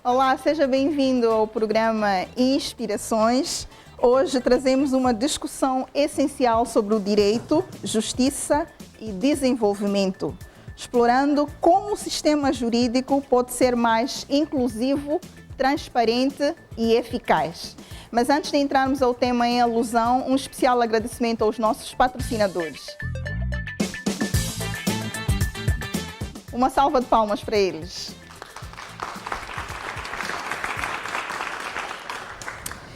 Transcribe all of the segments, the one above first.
Olá, seja bem-vindo ao programa Inspirações. Hoje trazemos uma discussão essencial sobre o direito, justiça e desenvolvimento, explorando como o sistema jurídico pode ser mais inclusivo, transparente e eficaz. Mas antes de entrarmos ao tema em alusão, um especial agradecimento aos nossos patrocinadores. Uma salva de palmas para eles.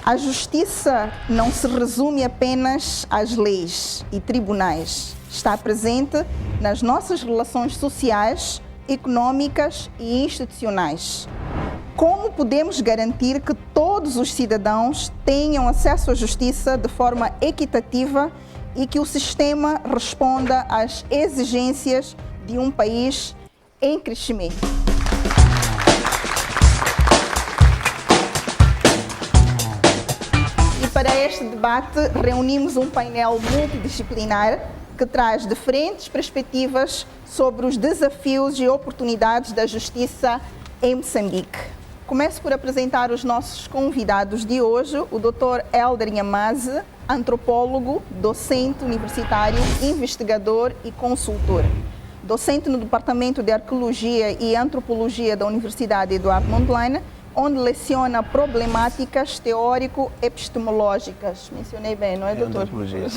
A justiça não se resume apenas às leis e tribunais. Está presente nas nossas relações sociais, econômicas e institucionais. Como podemos garantir que todos os cidadãos tenham acesso à justiça de forma equitativa e que o sistema responda às exigências de um país em crescimento? E para este debate, reunimos um painel multidisciplinar que traz diferentes perspectivas sobre os desafios e oportunidades da justiça em Moçambique. Começo por apresentar os nossos convidados de hoje, o Dr. Hélder Nhamaze, antropólogo, docente universitário, investigador e consultor. Docente no Departamento de Arqueologia e Antropologia da Universidade Eduardo Mondlane, onde leciona problemáticas teórico-epistemológicas. Mencionei bem, não é, doutor? Antropologia.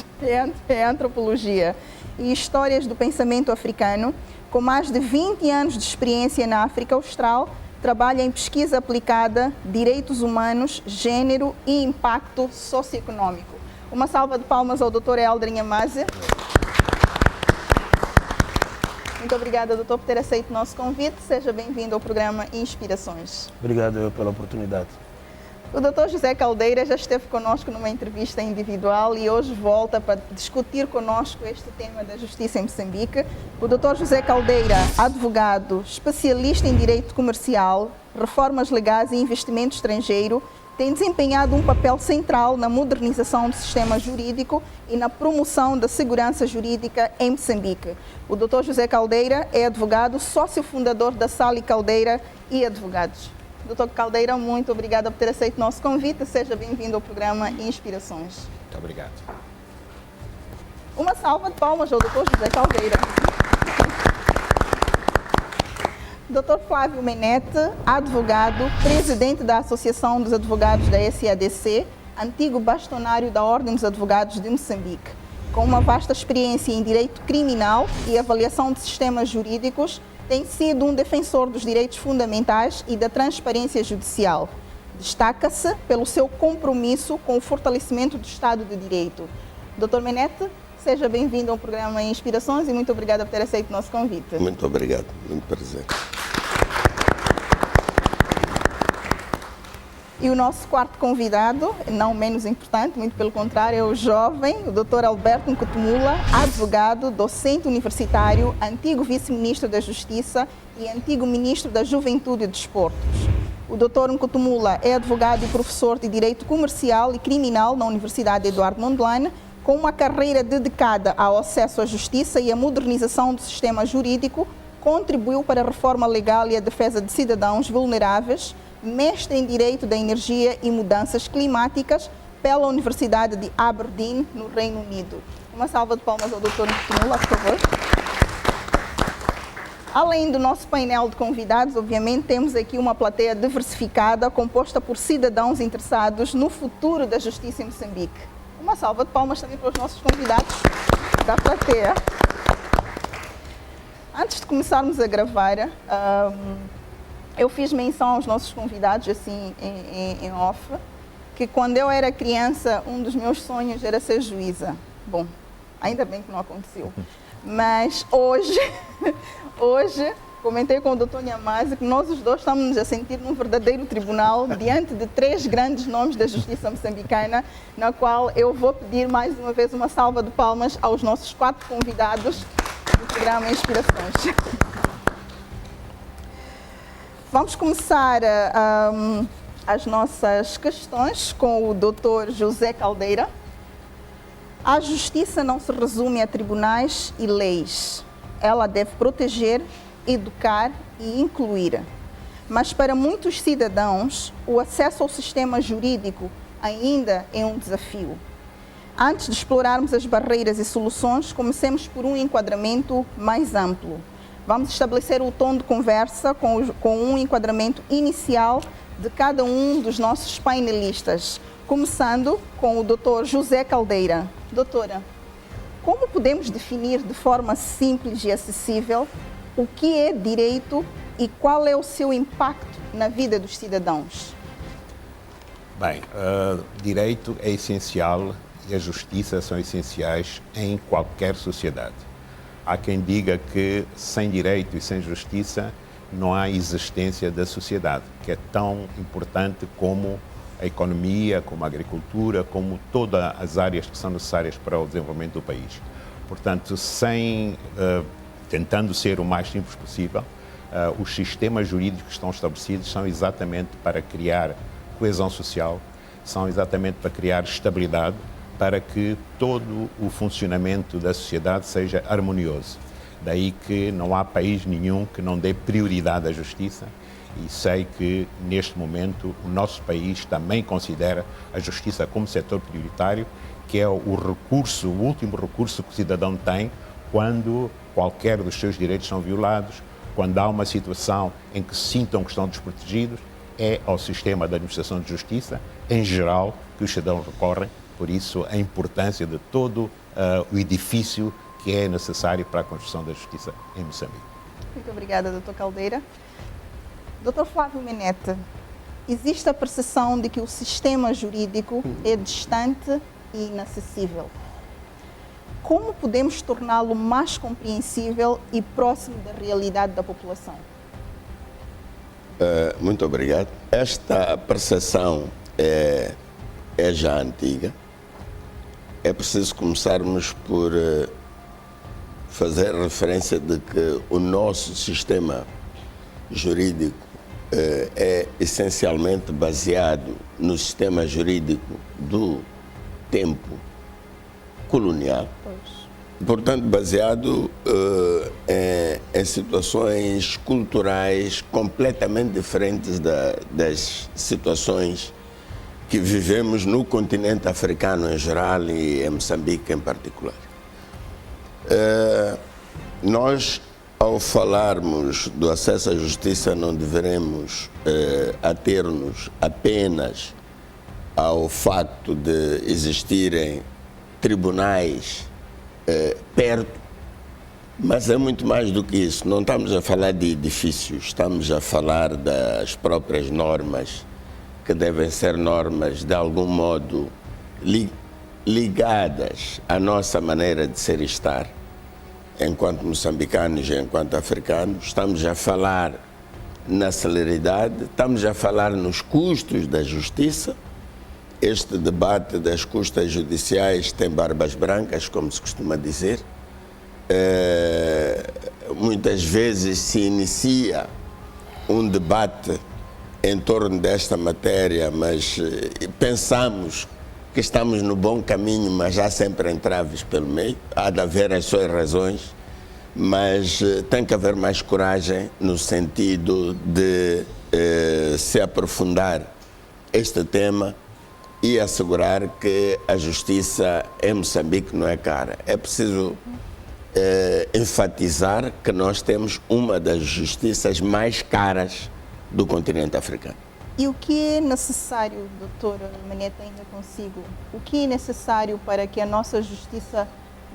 É antropologia. E histórias do pensamento africano, com mais de 20 anos de experiência na África Austral, trabalha em pesquisa aplicada, direitos humanos, gênero e impacto socioeconômico. Uma salva de palmas ao Dr. Hélder Nhamaze. Muito obrigada, doutor, por ter aceito o nosso convite. Seja bem-vindo ao programa Inspirações. Obrigado pela oportunidade. O doutor José Caldeira já esteve conosco numa entrevista individual e hoje volta para discutir conosco este tema da justiça em Moçambique. O doutor José Caldeira, advogado, especialista em direito comercial, reformas legais e investimento estrangeiro, tem desempenhado um papel central na modernização do sistema jurídico e na promoção da segurança jurídica em Moçambique. O doutor José Caldeira é advogado, sócio fundador da Sali Caldeira e Advogados. Doutor Caldeira, muito obrigada por ter aceito o nosso convite. Seja bem-vindo ao programa Inspirações. Muito obrigado. Uma salva de palmas ao doutor José Caldeira. Dr. Flávio Menete, advogado, presidente da Associação dos Advogados da SADC, antigo bastonário da Ordem dos Advogados de Moçambique, com uma vasta experiência em direito criminal e avaliação de sistemas jurídicos, tem sido um defensor dos direitos fundamentais e da transparência judicial. Destaca-se pelo seu compromisso com o fortalecimento do Estado de Direito. Dr. Menete, seja bem-vindo ao programa Inspirações e muito obrigada por ter aceito o nosso convite. Muito obrigado, muito prazer. E o nosso quarto convidado, não menos importante, muito pelo contrário, é o jovem, o Dr. Alberto Nkutumula, advogado, docente universitário, antigo vice-ministro da Justiça e antigo ministro da Juventude e Desportos. O Dr. Nkutumula é advogado e professor de Direito Comercial e Criminal na Universidade Eduardo Mondlane, com uma carreira dedicada ao acesso à justiça e à modernização do sistema jurídico, contribuiu para a reforma legal e a defesa de cidadãos vulneráveis, mestre em Direito da Energia e Mudanças Climáticas pela Universidade de Aberdeen, no Reino Unido. Uma salva de palmas ao Dr. Nkutumula, por favor. Além do nosso painel de convidados, obviamente, temos aqui uma plateia diversificada, composta por cidadãos interessados no futuro da justiça em Moçambique. Uma salva de palmas também para os nossos convidados da plateia. Antes de começarmos a gravar, eu fiz menção aos nossos convidados, assim, em off, que quando eu era criança, um dos meus sonhos era ser juíza. Bom, ainda bem que não aconteceu. Mas hoje, comentei com o Dr. Nhamaze que nós os dois estamos a sentir num verdadeiro tribunal diante de 3 grandes nomes da justiça moçambicana, na qual eu vou pedir mais uma vez uma salva de palmas aos nossos 4 convidados do programa Inspirações. Vamos começar as nossas questões com o Dr. José Caldeira. A justiça não se resume a tribunais e leis. Ela deve proteger, educar e incluir. mas para muitos cidadãos, o acesso ao sistema jurídico ainda é um desafio. Antes de explorarmos as barreiras e soluções, comecemos por um enquadramento mais amplo. Vamos estabelecer o tom de conversa com um enquadramento inicial de cada um dos nossos painelistas, começando com o Dr. José Caldeira. Doutora, como podemos definir de forma simples e acessível o que é direito e qual é o seu impacto na vida dos cidadãos? Bem, direito é essencial e a justiça são essenciais em qualquer sociedade. Há quem diga que sem direito e sem justiça não há existência da sociedade, que é tão importante como a economia, como a agricultura, como todas as áreas que são necessárias para o desenvolvimento do país. Portanto, tentando ser o mais simples possível, os sistemas jurídicos que estão estabelecidos são exatamente para criar coesão social, são exatamente para criar estabilidade, para que todo o funcionamento da sociedade seja harmonioso. Daí que não há país nenhum que não dê prioridade à justiça, e sei que neste momento o nosso país também considera a justiça como setor prioritário, que é o último recurso que o cidadão tem quando qualquer dos seus direitos são violados, quando há uma situação em que se sintam que estão desprotegidos, é ao sistema da administração de justiça, em geral, que os cidadãos recorrem. Por isso, a importância de todo o edifício que é necessário para a construção da justiça em Moçambique. Muito obrigada, Dr. Caldeira. Dr. Flávio Menete, existe a percepção de que o sistema jurídico é distante e inacessível. Como podemos torná-lo mais compreensível e próximo da realidade da população? Muito obrigado. Esta percepção é já antiga. É preciso começarmos por fazer referência de que o nosso sistema jurídico é essencialmente baseado no sistema jurídico do tempo colonial. Portanto, baseado em situações culturais completamente diferentes das situações que vivemos no continente africano em geral e em Moçambique em particular. Nós, ao falarmos do acesso à justiça, não deveremos ater-nos apenas ao facto de existirem tribunais perto, mas é muito mais do que isso. Não estamos a falar de edifícios, estamos a falar das próprias normas, que devem ser normas de algum modo ligadas à nossa maneira de ser e estar, enquanto moçambicanos e enquanto africanos. Estamos a falar na celeridade, estamos a falar nos custos da justiça. Este debate das custas judiciais tem barbas brancas, como se costuma dizer. Muitas vezes se inicia um debate em torno desta matéria, mas pensamos que estamos no bom caminho, mas há sempre entraves pelo meio. Há de haver as suas razões, mas tem que haver mais coragem no sentido de se aprofundar este tema e assegurar que a justiça em Moçambique não é cara. É preciso enfatizar que nós temos uma das justiças mais caras do continente africano. E o que é necessário, doutor Menete, ainda consigo, o que é necessário para que a nossa justiça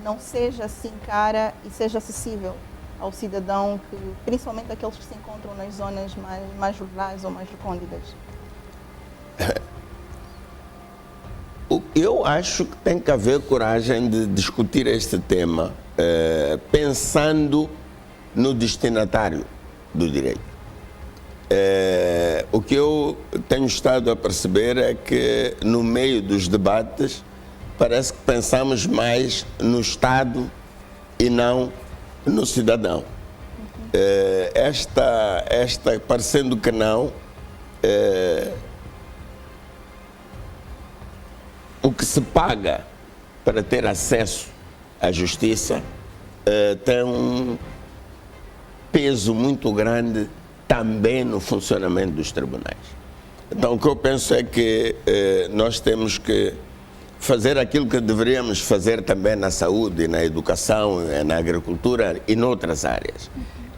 não seja assim cara e seja acessível ao cidadão, principalmente aqueles que se encontram nas zonas mais rurais ou mais recônditas? Eu acho que tem que haver coragem de discutir este tema pensando no destinatário do direito. O que eu tenho estado a perceber é que no meio dos debates parece que pensamos mais no Estado e não no cidadão. Parecendo que não, o que se paga para ter acesso à justiça tem um peso muito grande também no funcionamento dos tribunais. Então, o que eu penso é que nós temos que fazer aquilo que deveríamos fazer também na saúde, na educação, na agricultura e noutras áreas.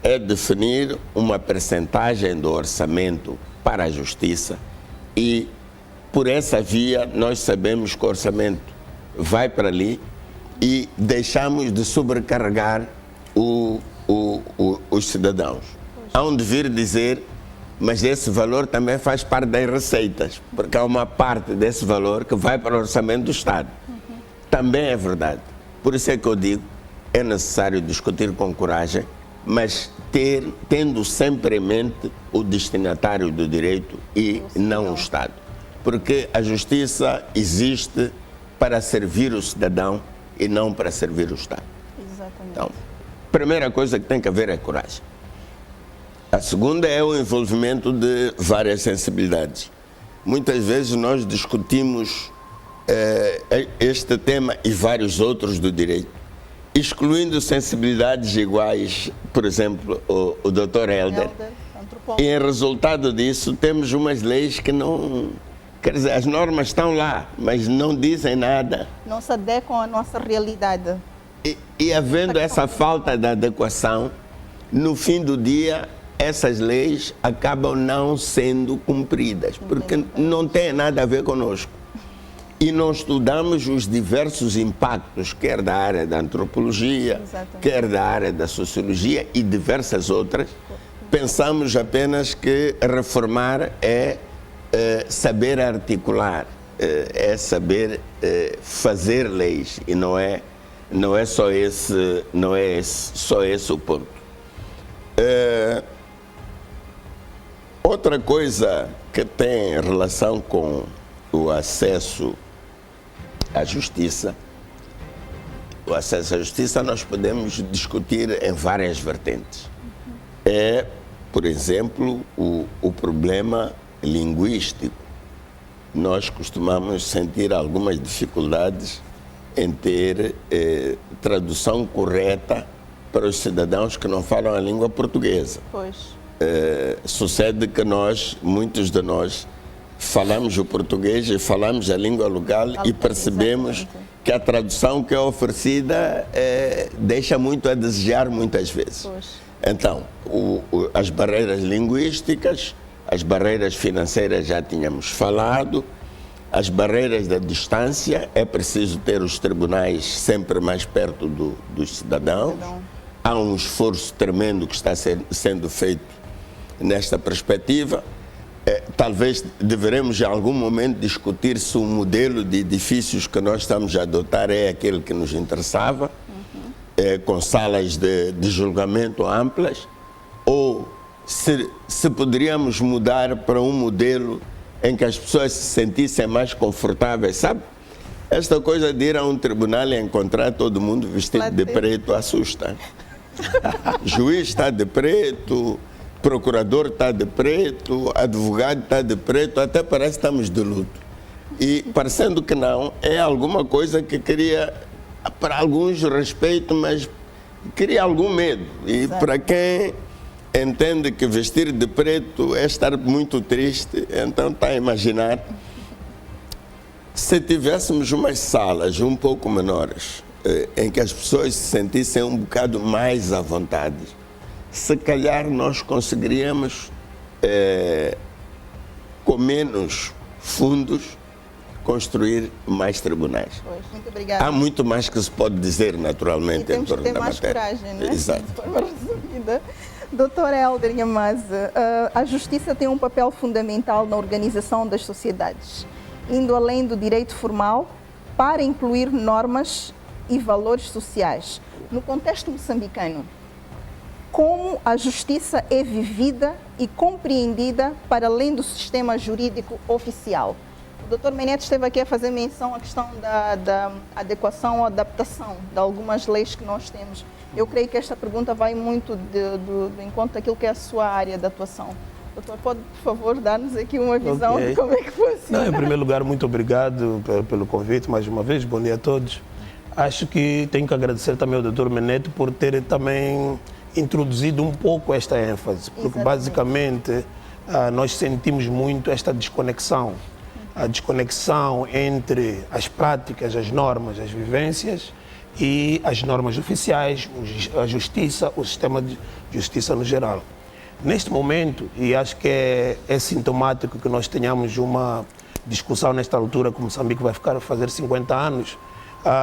É definir uma percentagem do orçamento para a justiça e, por essa via, nós sabemos que o orçamento vai para ali e deixamos de sobrecarregar os cidadãos. Há um devir dizer, mas esse valor também faz parte das receitas, porque há uma parte desse valor que vai para o orçamento do Estado. Também é verdade. Por isso é que eu digo, é necessário discutir com coragem, mas tendo sempre em mente o destinatário do direito e não o Estado. Porque a justiça existe para servir o cidadão e não para servir o Estado. Exatamente. Então, a primeira coisa que tem que haver é coragem. A segunda é o envolvimento de várias sensibilidades. Muitas vezes nós discutimos este tema e vários outros do direito, excluindo sensibilidades iguais, por exemplo, o Dr. Helder. E em resultado disso temos umas leis que não... Quer dizer, as normas estão lá, mas não dizem nada. Não se adequam à nossa realidade. E havendo essa falta de adequação, no fim do dia, essas leis acabam não sendo cumpridas, porque não tem nada a ver conosco. E não estudamos os diversos impactos, quer da área da antropologia, quer da área da sociologia e diversas outras. Pensamos apenas que reformar é saber articular, é saber fazer leis, e não é só esse o ponto. Outra coisa que tem relação com o acesso à justiça, nós podemos discutir em várias vertentes. É, por exemplo, o problema linguístico. Nós costumamos sentir algumas dificuldades em ter tradução correta para os cidadãos que não falam a língua portuguesa. Pois. Sucede que muitos de nós, falamos o português e falamos a língua local e percebemos que a tradução que é oferecida deixa muito a desejar muitas vezes. Pois. Então, as barreiras linguísticas, as barreiras financeiras já tínhamos falado, as barreiras da distância, é preciso ter os tribunais sempre mais perto dos cidadãos. Há um esforço tremendo que está sendo feito nesta perspectiva. Talvez deveremos em algum momento discutir se o modelo de edifícios que nós estamos a adotar é aquele que nos interessava, com salas de julgamento amplas, ou se poderíamos mudar para um modelo em que as pessoas se sentissem mais confortáveis, sabe? Esta coisa de ir a um tribunal e encontrar todo mundo vestido de preto assusta. Juiz está de preto, procurador está de preto, advogado está de preto, até parece que estamos de luto. E parecendo que não, é alguma coisa que cria, para alguns, respeito, mas cria algum medo. E para quem entende que vestir de preto é estar muito triste, então está a imaginar. Se tivéssemos umas salas um pouco menores, em que as pessoas se sentissem um bocado mais à vontade, se calhar nós conseguiríamos, com menos fundos, construir mais tribunais. Pois, muito obrigada. Há muito mais que se pode dizer, naturalmente, em torno da matéria. Temos que ter mais coragem, não é? Exato. De forma resumida. Doutor Helder Nhamaza, a justiça tem um papel fundamental na organização das sociedades, indo além do direito formal para incluir normas e valores sociais. No contexto moçambicano, como a justiça é vivida e compreendida para além do sistema jurídico oficial? O Dr. Menete esteve aqui a fazer menção à questão da adequação ou adaptação de algumas leis que nós temos. Eu creio que esta pergunta vai muito do encontro daquilo que é a sua área de atuação. Doutor, pode, por favor, dar-nos aqui uma visão de como é que funciona? Não, em primeiro lugar, muito obrigado pelo convite mais uma vez. Bom dia a todos. Acho que tenho que agradecer também ao Dr. Menete por ter também introduzido um pouco esta ênfase, porque basicamente nós sentimos muito esta desconexão. A desconexão entre as práticas, as normas, as vivências e as normas oficiais, a justiça, o sistema de justiça no geral. Neste momento, e acho que é sintomático que nós tenhamos uma discussão nesta altura, que Moçambique vai fazer 50 anos,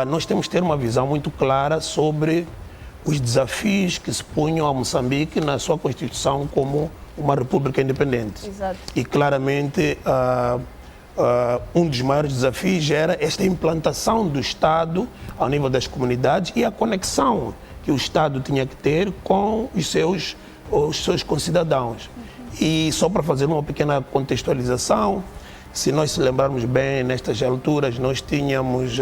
nós temos que ter uma visão muito clara sobre os desafios que se punham a Moçambique na sua Constituição como uma república independente. Exato. E claramente um dos maiores desafios era esta implantação do Estado ao nível das comunidades e a conexão que o Estado tinha que ter com os seus concidadãos. E só para fazer uma pequena contextualização, se nós se lembrarmos bem, nestas alturas nós tínhamos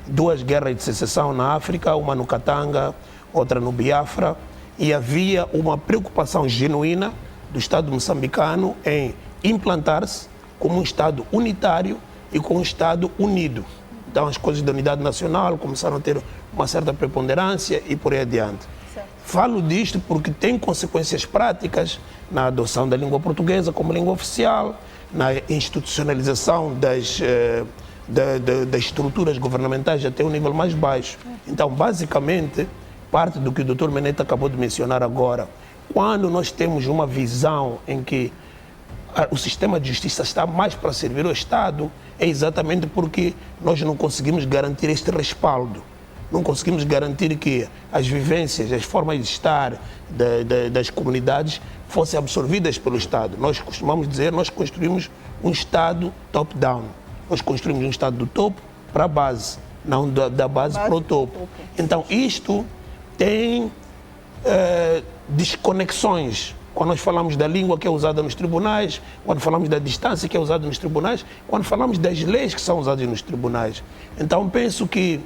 duas guerras de secessão na África, uma no Katanga, outra no Biafra, e havia uma preocupação genuína do Estado moçambicano em implantar-se como um Estado unitário e como um Estado unido. Então as coisas da unidade nacional começaram a ter uma certa preponderância e por aí adiante. Certo. Falo disto porque tem consequências práticas na adoção da língua portuguesa como língua oficial, na institucionalização das estruturas governamentais até o nível mais baixo. Então, basicamente, parte do que o Dr. Meneta acabou de mencionar agora, quando nós temos uma visão em que o sistema de justiça está mais para servir ao Estado, é exatamente porque nós não conseguimos garantir este respaldo. Não conseguimos garantir que as vivências, as formas de estar das comunidades fossem absorvidas pelo Estado. Nós costumamos dizer, nós construímos um Estado top-down. Nós construímos um Estado do topo para a base, não da base para o topo. Então, isto tem desconexões. Quando nós falamos da língua que é usada nos tribunais, quando falamos da distância que é usada nos tribunais, quando falamos das leis que são usadas nos tribunais. Então, penso que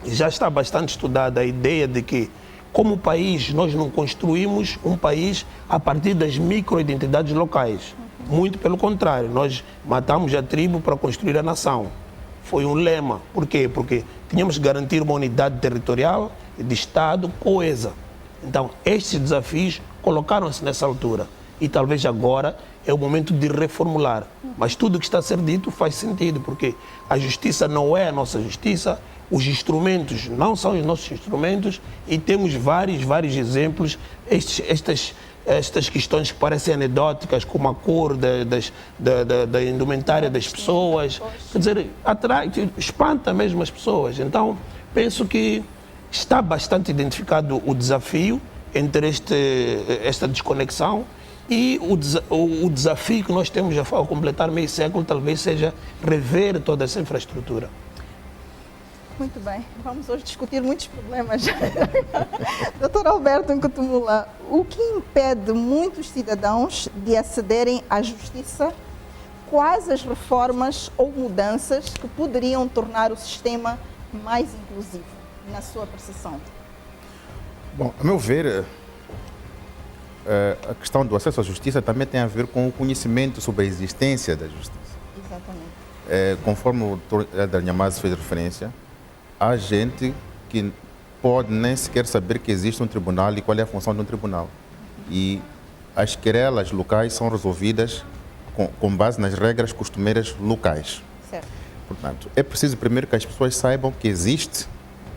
já está bastante estudada a ideia de que, como país, nós não construímos um país a partir das microidentidades locais. Muito pelo contrário, nós matamos a tribo para construir a nação. Foi um lema. Por quê? Porque tínhamos que garantir uma unidade territorial de Estado coesa. Então, estes desafios colocaram-se nessa altura. E talvez agora é o momento de reformular. Mas tudo o que está a ser dito faz sentido, porque a justiça não é a nossa justiça, os instrumentos não são os nossos instrumentos e temos vários exemplos. Estas questões que parecem anedóticas, como a cor da indumentária das pessoas, quer dizer, espanta mesmo as pessoas. Então, penso que está bastante identificado o desafio entre esta desconexão e o desafio que nós temos ao completar meio século talvez seja rever toda essa infraestrutura. Muito bem, vamos hoje discutir muitos problemas. Dr. Alberto Nkutumula, o que impede muitos cidadãos de acederem à justiça? Quais as reformas ou mudanças que poderiam tornar o sistema mais inclusivo, na sua percepção? Bom, a meu ver, a questão do acesso à justiça também tem a ver com o conhecimento sobre a existência da justiça. Exatamente. Conforme o Dr. Éder Nhamazi fez referência, há gente que pode nem sequer saber que existe um tribunal e qual é a função de um tribunal. E as querelas locais são resolvidas com base nas regras costumeiras locais. Certo. Portanto, é preciso primeiro que as pessoas saibam que existe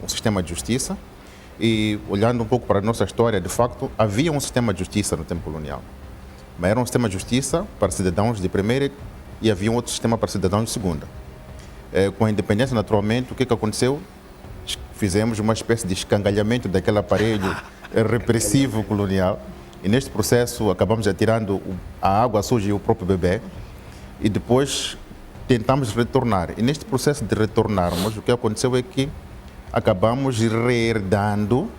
um sistema de justiça e, olhando um pouco para a nossa história, de facto, havia um sistema de justiça no tempo colonial. Mas era um sistema de justiça para cidadãos de primeira e havia um outro sistema para cidadãos de segunda. Com a independência, naturalmente, o que aconteceu? Fizemos uma espécie de escangalhamento daquele aparelho repressivo colonial e neste processo acabamos atirando a água suja e o próprio bebê e depois tentamos retornar. E neste processo de retornarmos, o que aconteceu é que acabamos reerdando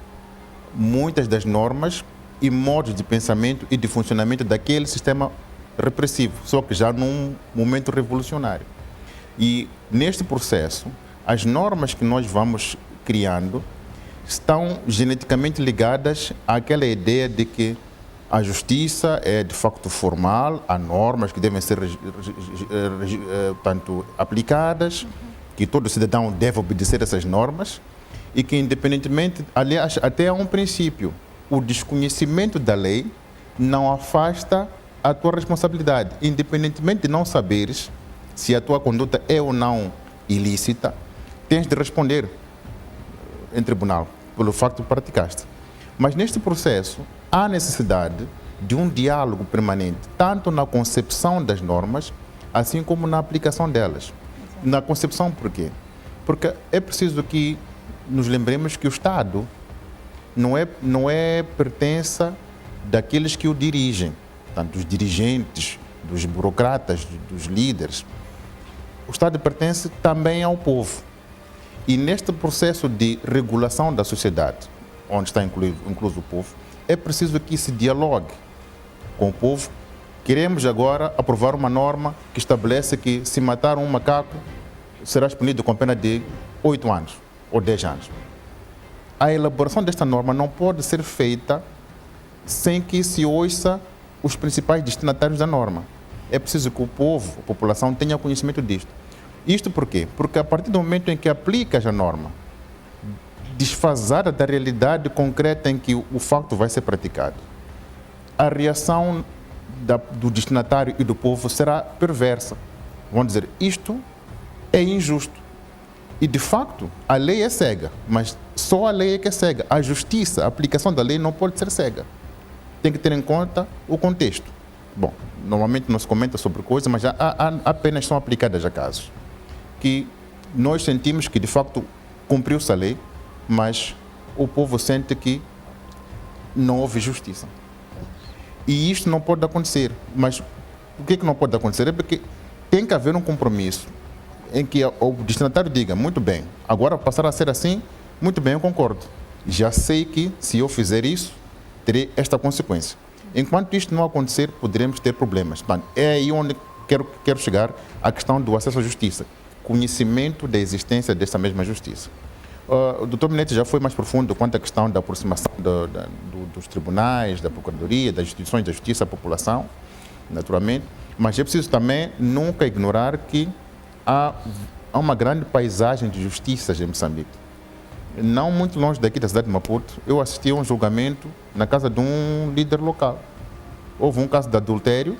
muitas das normas e modos de pensamento e de funcionamento daquele sistema repressivo, só que já num momento revolucionário. E neste processo, as normas que nós vamos criando estão geneticamente ligadas àquela ideia de que a justiça é de facto formal, há normas que devem ser tanto aplicadas, que todo cidadão deve obedecer essas normas e que independentemente, aliás, até há um princípio o desconhecimento da lei não afasta a tua responsabilidade. Independentemente de não saberes se a tua conduta é ou não ilícita, tens de responder em tribunal pelo facto que praticaste. Mas neste processo há necessidade de um diálogo permanente, tanto na concepção das normas, assim como na aplicação delas. Na concepção, por quê? Porque é preciso que nos lembremos que o Estado não é pertença daqueles que o dirigem, portanto, dos dirigentes, dos burocratas, dos líderes. O Estado pertence também ao povo. E neste processo de regulação da sociedade, onde está incluso o povo, é preciso que se dialogue com o povo. Queremos agora aprovar uma norma que estabelece que se matar um macaco será punido com pena de 8 anos ou 10 anos. A elaboração desta norma não pode ser feita sem que se ouça os principais destinatários da norma. É preciso que o povo, a população, tenha conhecimento disto. Isto por quê? Porque a partir do momento em que aplicas a norma, desfasada da realidade concreta em que o facto vai ser praticado, a reação do destinatário e do povo será perversa. Vão dizer, isto é injusto. E, de facto, a lei é cega, mas só a lei é que é cega. A justiça, a aplicação da lei não pode ser cega. Tem que ter em conta o contexto. Bom, normalmente não se comenta sobre coisas, mas apenas são aplicadas a casos que nós sentimos que, de facto, cumpriu-se a lei, mas o povo sente que não houve justiça. E isto não pode acontecer. Mas o que não pode acontecer é porque tem que haver um compromisso em que o destinatário diga, muito bem, agora passar a ser assim, muito bem, eu concordo. Já sei que se eu fizer isso, terei esta consequência. Enquanto isto não acontecer, poderemos ter problemas. Portanto, é aí onde quero chegar à questão do acesso à justiça. Conhecimento da existência desta mesma justiça. O Dr. Minetti já foi mais profundo quanto à questão da aproximação dos tribunais, da procuradoria, das instituições da justiça à população, naturalmente, mas é preciso também nunca ignorar que há uma grande paisagem de justiças em Moçambique. Não muito longe daqui da cidade de Maputo, eu assisti a um julgamento na casa de um líder local. Houve um caso de adultério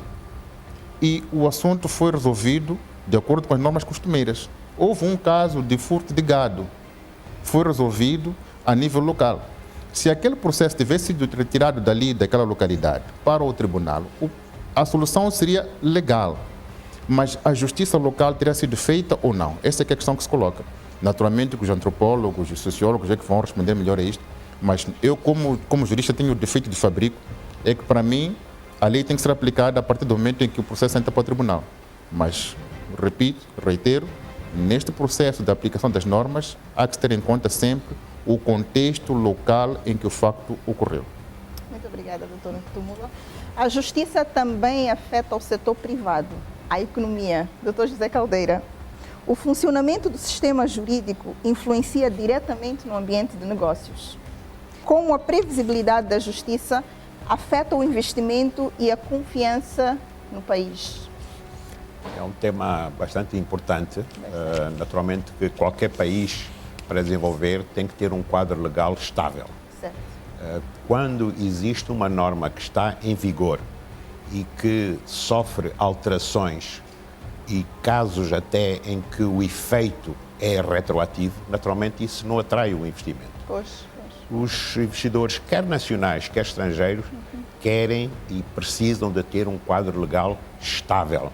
e o assunto foi resolvido de acordo com as normas costumeiras. Houve um caso de furto de gado, foi resolvido a nível local. Se aquele processo tivesse sido retirado dali, daquela localidade, para o tribunal, a solução seria legal, mas a justiça local teria sido feita ou não? Essa é a questão que se coloca. Naturalmente que os antropólogos, os sociólogos é que vão responder melhor a isto, mas eu, como jurista, tenho o defeito de fabrico, é que para mim a lei tem que ser aplicada a partir do momento em que o processo entra para o tribunal. Mas, repito, reitero, neste processo da aplicação das normas, há que ter em conta sempre o contexto local em que o facto ocorreu. Muito obrigada, doutor Tumula. A justiça também afeta o setor privado, a economia. Doutor José Caldeira, o funcionamento do sistema jurídico influencia diretamente no ambiente de negócios. Como a previsibilidade da justiça afeta o investimento e a confiança no país? É um tema bastante importante. Naturalmente que qualquer país, para desenvolver, tem que ter um quadro legal estável. Certo. Quando existe uma norma que está em vigor e que sofre alterações e casos até em que o efeito é retroativo, naturalmente isso não atrai o investimento. Pois. Os investidores, quer nacionais, quer estrangeiros, querem e precisam de ter um quadro legal estável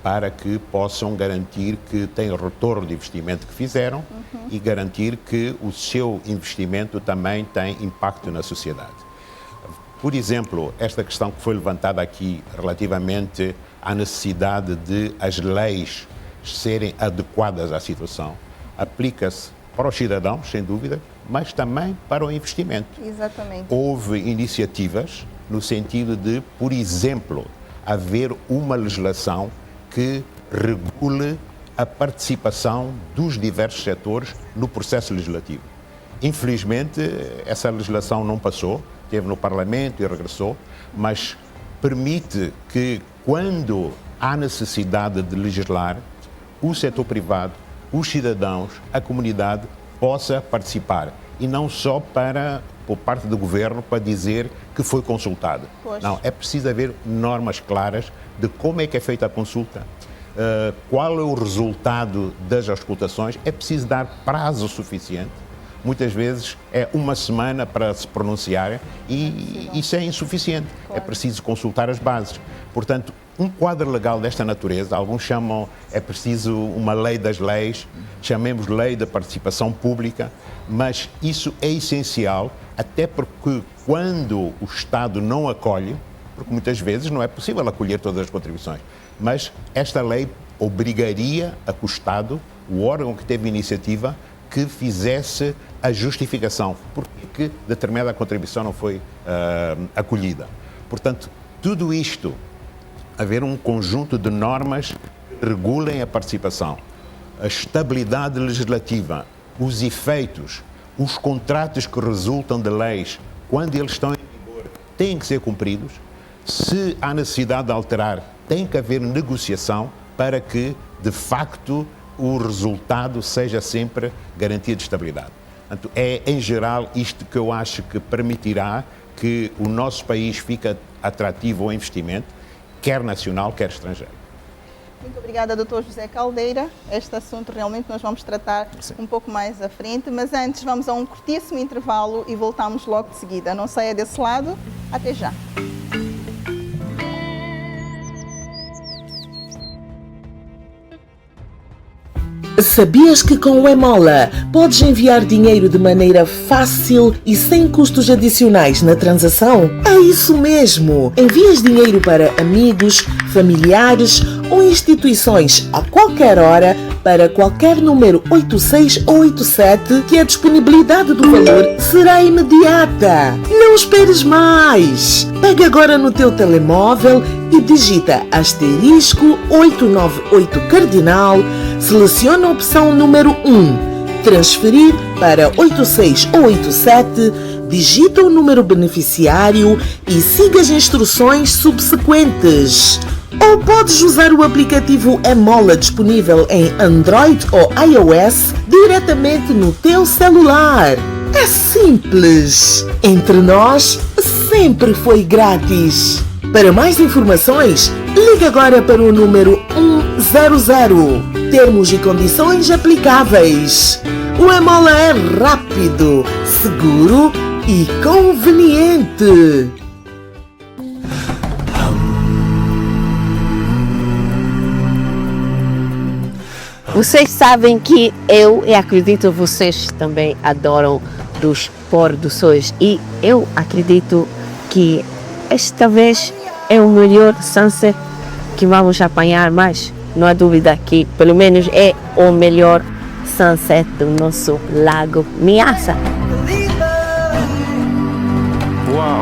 para que possam garantir que têm o retorno de investimento que fizeram e garantir que o seu investimento também tem impacto na sociedade. Por exemplo, esta questão que foi levantada aqui relativamente à necessidade de as leis serem adequadas à situação, aplica-se para os cidadãos, sem dúvida, mas também para o investimento. Exatamente. Houve iniciativas no sentido de, por exemplo, haver uma legislação que regule a participação dos diversos setores no processo legislativo. Infelizmente, essa legislação não passou, esteve no Parlamento e regressou, mas permite que, quando há necessidade de legislar, o setor privado, os cidadãos, a comunidade, possa participar. E não só para por parte do governo para dizer que foi consultado. Pois. Não, é preciso haver normas claras de como é que é feita a consulta, qual é o resultado das auscultações, é preciso dar prazo suficiente. Muitas vezes é uma semana para se pronunciar e isso é insuficiente. Claro. É preciso consultar as bases. Portanto, um quadro legal desta natureza, alguns chamam, é preciso uma lei das leis, chamemos lei da participação pública, mas isso é essencial, até porque quando o Estado não acolhe, porque muitas vezes não é possível acolher todas as contribuições, mas esta lei obrigaria a que o Estado, o órgão que teve iniciativa, que fizesse a justificação porque determinada contribuição não foi acolhida. Portanto, tudo isto, haver um conjunto de normas que regulem a participação, a estabilidade legislativa, os efeitos, os contratos que resultam de leis, quando eles estão em vigor, têm que ser cumpridos. Se há necessidade de alterar, tem que haver negociação para que, de facto, o resultado seja sempre garantia de estabilidade. Portanto, é, em geral, isto que eu acho que permitirá que o nosso país fique atrativo ao investimento, quer nacional, quer estrangeiro. Muito obrigada, Dr. José Caldeira. Este assunto realmente nós vamos tratar um pouco mais à frente, mas antes vamos a um curtíssimo intervalo e voltamos logo de seguida. Não saia desse lado. Até já. Sabias que com o Emola podes enviar dinheiro de maneira fácil e sem custos adicionais na transação? É isso mesmo! Envias dinheiro para amigos, familiares ou instituições a qualquer hora para qualquer número 86 ou 87 que a disponibilidade do valor será imediata. Não esperes mais! Pega agora no teu telemóvel e digita *898 cardinal, seleciona a opção número 1, transferir para 86 ou 87, digita o número beneficiário e siga as instruções subsequentes. Ou podes usar o aplicativo Emola disponível em Android ou iOS diretamente no teu celular. É simples. Entre nós, sempre foi grátis. Para mais informações, ligue agora para o número 100. Termos e condições aplicáveis. O Emola é rápido, seguro e conveniente. Vocês sabem que eu acredito vocês também adoram dos pôr do sol e eu acredito que esta vez é o melhor sunset que vamos apanhar, mas não há dúvida que pelo menos é o melhor sunset do nosso lago Niassa. Uau!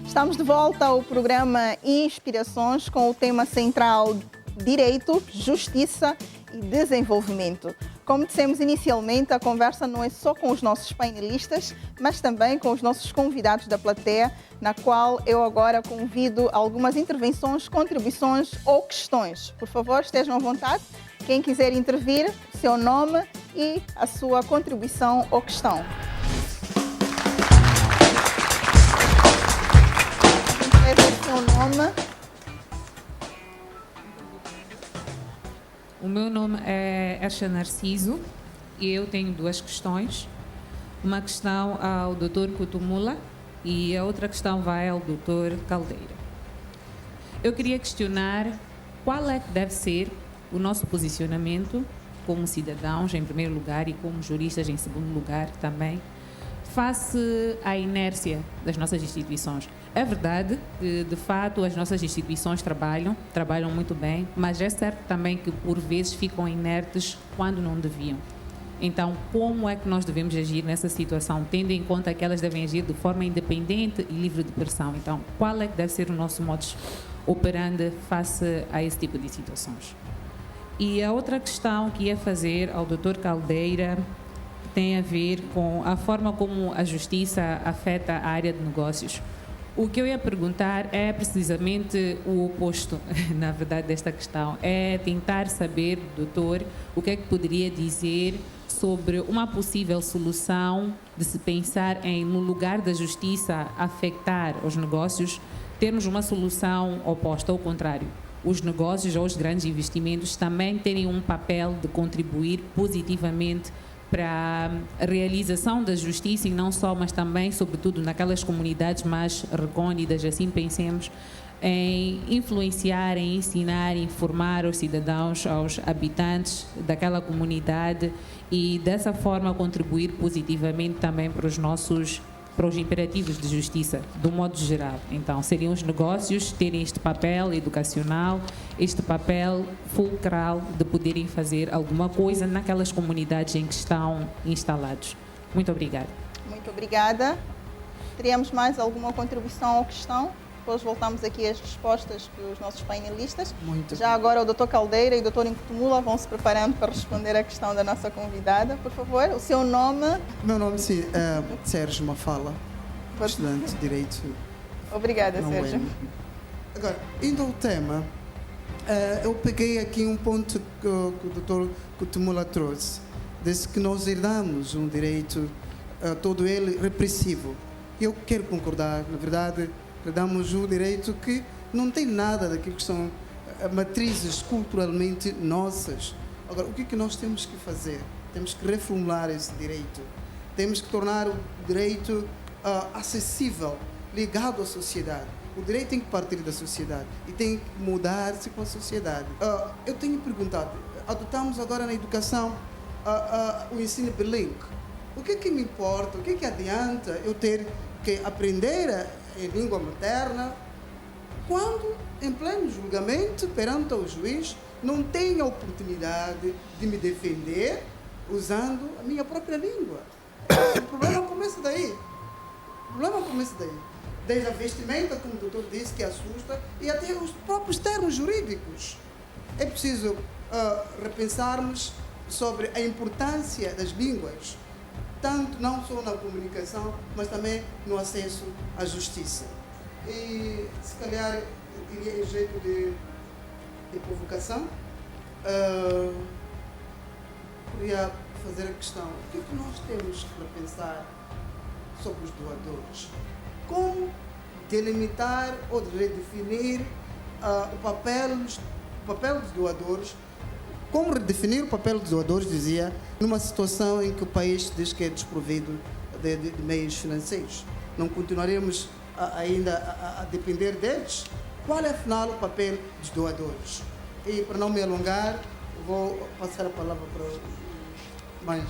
Estamos de volta ao programa Inspirações com o tema central Direito, Justiça e Desenvolvimento. Como dissemos inicialmente, a conversa não é só com os nossos painelistas, mas também com os nossos convidados da plateia, na qual eu agora convido algumas intervenções, contribuições ou questões. Por favor, estejam à vontade. Quem quiser intervir, seu nome e a sua contribuição ou questão. Seu nome? O meu nome é Ercha Narciso e eu tenho duas questões. Uma questão ao Dr. Kutumula e a outra questão vai ao Dr. Caldeira. Eu queria questionar qual é que deve ser o nosso posicionamento como cidadãos, em primeiro lugar, e como juristas, em segundo lugar também, face à inércia das nossas instituições. É verdade que, de fato, as nossas instituições trabalham muito bem, mas é certo também que, por vezes, ficam inertes quando não deviam. Então, como é que nós devemos agir nessa situação, tendo em conta que elas devem agir de forma independente e livre de pressão? Então, qual é que deve ser o nosso modus operandi face a esse tipo de situações? E a outra questão que ia fazer ao Dr. Caldeira tem a ver com a forma como a justiça afeta a área de negócios. O que eu ia perguntar é precisamente o oposto, na verdade, desta questão. É tentar saber, doutor, o que é que poderia dizer sobre uma possível solução de se pensar em, no lugar da justiça afetar os negócios, termos uma solução oposta, ao contrário. Os negócios ou os grandes investimentos também terem um papel de contribuir positivamente para a realização da justiça e não só, mas também, sobretudo, naquelas comunidades mais recônditas, assim pensemos, em influenciar, em ensinar, em informar os cidadãos, aos habitantes daquela comunidade e dessa forma contribuir positivamente também para os imperativos de justiça, do modo geral. Então, seriam os negócios terem este papel educacional, este papel fulcral de poderem fazer alguma coisa naquelas comunidades em que estão instalados. Muito obrigada. Muito obrigada. Teríamos mais alguma contribuição à questão? Depois voltamos aqui às respostas dos nossos painelistas. Já agora o Dr. Caldeira e o Dr. Nkutumula vão se preparando para responder à questão da nossa convidada. Por favor, o seu nome? Meu nome é Sérgio Mafala, estudante de Direito. Obrigada, Sérgio. Agora, indo ao tema, eu peguei aqui um ponto que o Dr. Nkutumula trouxe, desde que nós herdamos um direito, todo ele repressivo. Eu quero concordar, na verdade, damos um direito que não tem nada daquilo que são matrizes culturalmente nossas. Agora, o que é que nós temos que fazer? Temos que reformular esse direito. Temos que tornar o direito acessível, ligado à sociedade. O direito tem que partir da sociedade e tem que mudar-se com a sociedade. Eu tenho perguntado, adotamos agora na educação o ensino bilíngue. O que é que me importa? O que é que adianta eu ter que aprender em língua materna, quando, em pleno julgamento, perante o juiz, não tenho a oportunidade de me defender usando a minha própria língua? O problema começa daí. Desde a vestimenta, como o doutor disse, que assusta, e até os próprios termos jurídicos. É preciso repensarmos sobre a importância das línguas, tanto não só na comunicação, mas também no acesso à justiça. E, se calhar, eu diria em jeito de provocação, queria fazer a questão, o que é que nós temos que repensar sobre os doadores? Como delimitar ou redefinir o papel dos doadores? Como redefinir o papel dos doadores, dizia, numa situação em que o país diz que é desprovido de meios financeiros? Não continuaremos ainda a depender deles? Qual é, afinal, o papel dos doadores? E, para não me alongar, vou passar a palavra para os mais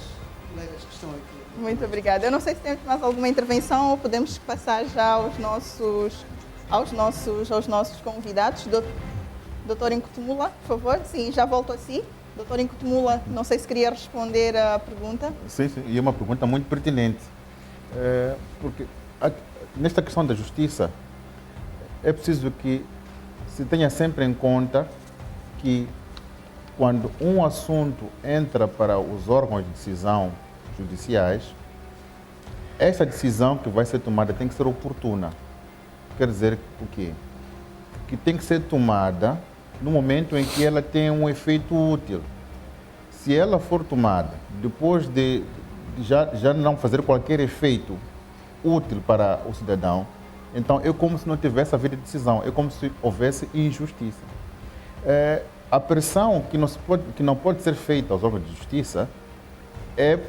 colegas que estão aqui. Muito obrigada. Eu não sei se temos mais alguma intervenção ou podemos passar já aos nossos convidados. Doutor Nkutumula, por favor. Sim, já volto a si. Doutor Nkutumula, não sei se queria responder à pergunta. Sim, e é uma pergunta muito pertinente. Porque nesta questão da justiça, é preciso que se tenha sempre em conta que quando um assunto entra para os órgãos de decisão judiciais, essa decisão que vai ser tomada tem que ser oportuna. Quer dizer o quê? Que tem que ser tomada no momento em que ela tem um efeito útil. Se ela for tomada depois de já não fazer qualquer efeito útil para o cidadão, então é como se não tivesse havido decisão, é como se houvesse injustiça. A pressão que não pode ser feita aos órgãos de justiça é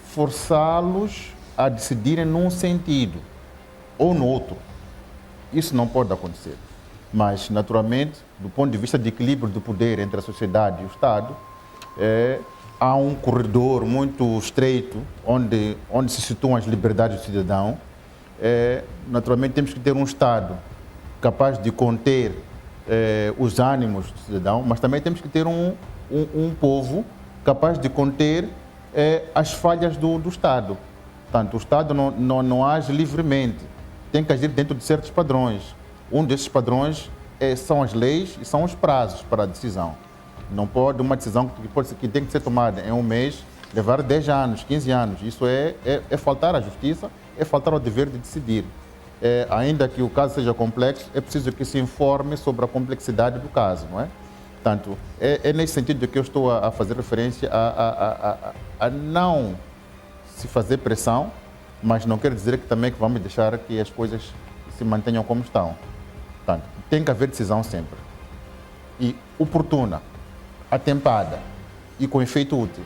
forçá-los a decidirem num sentido ou no outro. Isso não pode acontecer. Mas, naturalmente, do ponto de vista de equilíbrio do poder entre a sociedade e o Estado, há um corredor muito estreito onde se situam as liberdades do cidadão. Naturalmente, temos que ter um Estado capaz de conter os ânimos do cidadão, mas também temos que ter um povo capaz de conter as falhas do Estado. Portanto, o Estado não age livremente, tem que agir dentro de certos padrões. Um desses padrões são as leis e são os prazos para a decisão. Não pode uma decisão que tem que ser tomada em um mês levar 10 anos, 15 anos. Isso é faltar à justiça, é faltar ao dever de decidir. Ainda que o caso seja complexo, é preciso que se informe sobre a complexidade do caso, não é? Portanto, é nesse sentido que eu estou a fazer referência a não se fazer pressão, mas não quer dizer que também que vamos deixar que as coisas se mantenham como estão. Portanto, tem que haver decisão sempre. E oportuna, atempada e com efeito útil.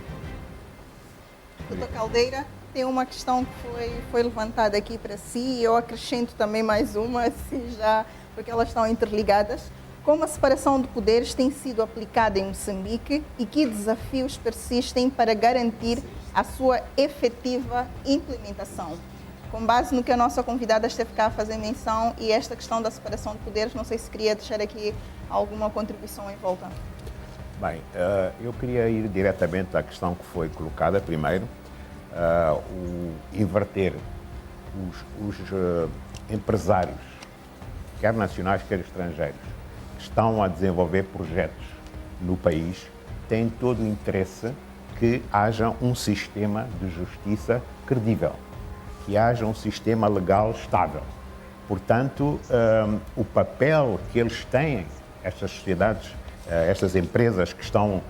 Doutor Caldeira, tem uma questão que foi levantada aqui para si e eu acrescento também mais uma, assim já, porque elas estão interligadas. Como a separação de poderes tem sido aplicada em Moçambique e que desafios persistem para garantir a sua efetiva implementação? Com base no que a nossa convidada esteve cá a fazer menção e esta questão da separação de poderes, não sei se queria deixar aqui alguma contribuição em volta. Bem, eu queria ir diretamente à questão que foi colocada primeiro, inverter os empresários, quer nacionais, quer estrangeiros, que estão a desenvolver projetos no país, têm todo o interesse que haja um sistema de justiça credível, que haja um sistema legal estável. Portanto, o papel que eles têm, estas sociedades, estas empresas que estão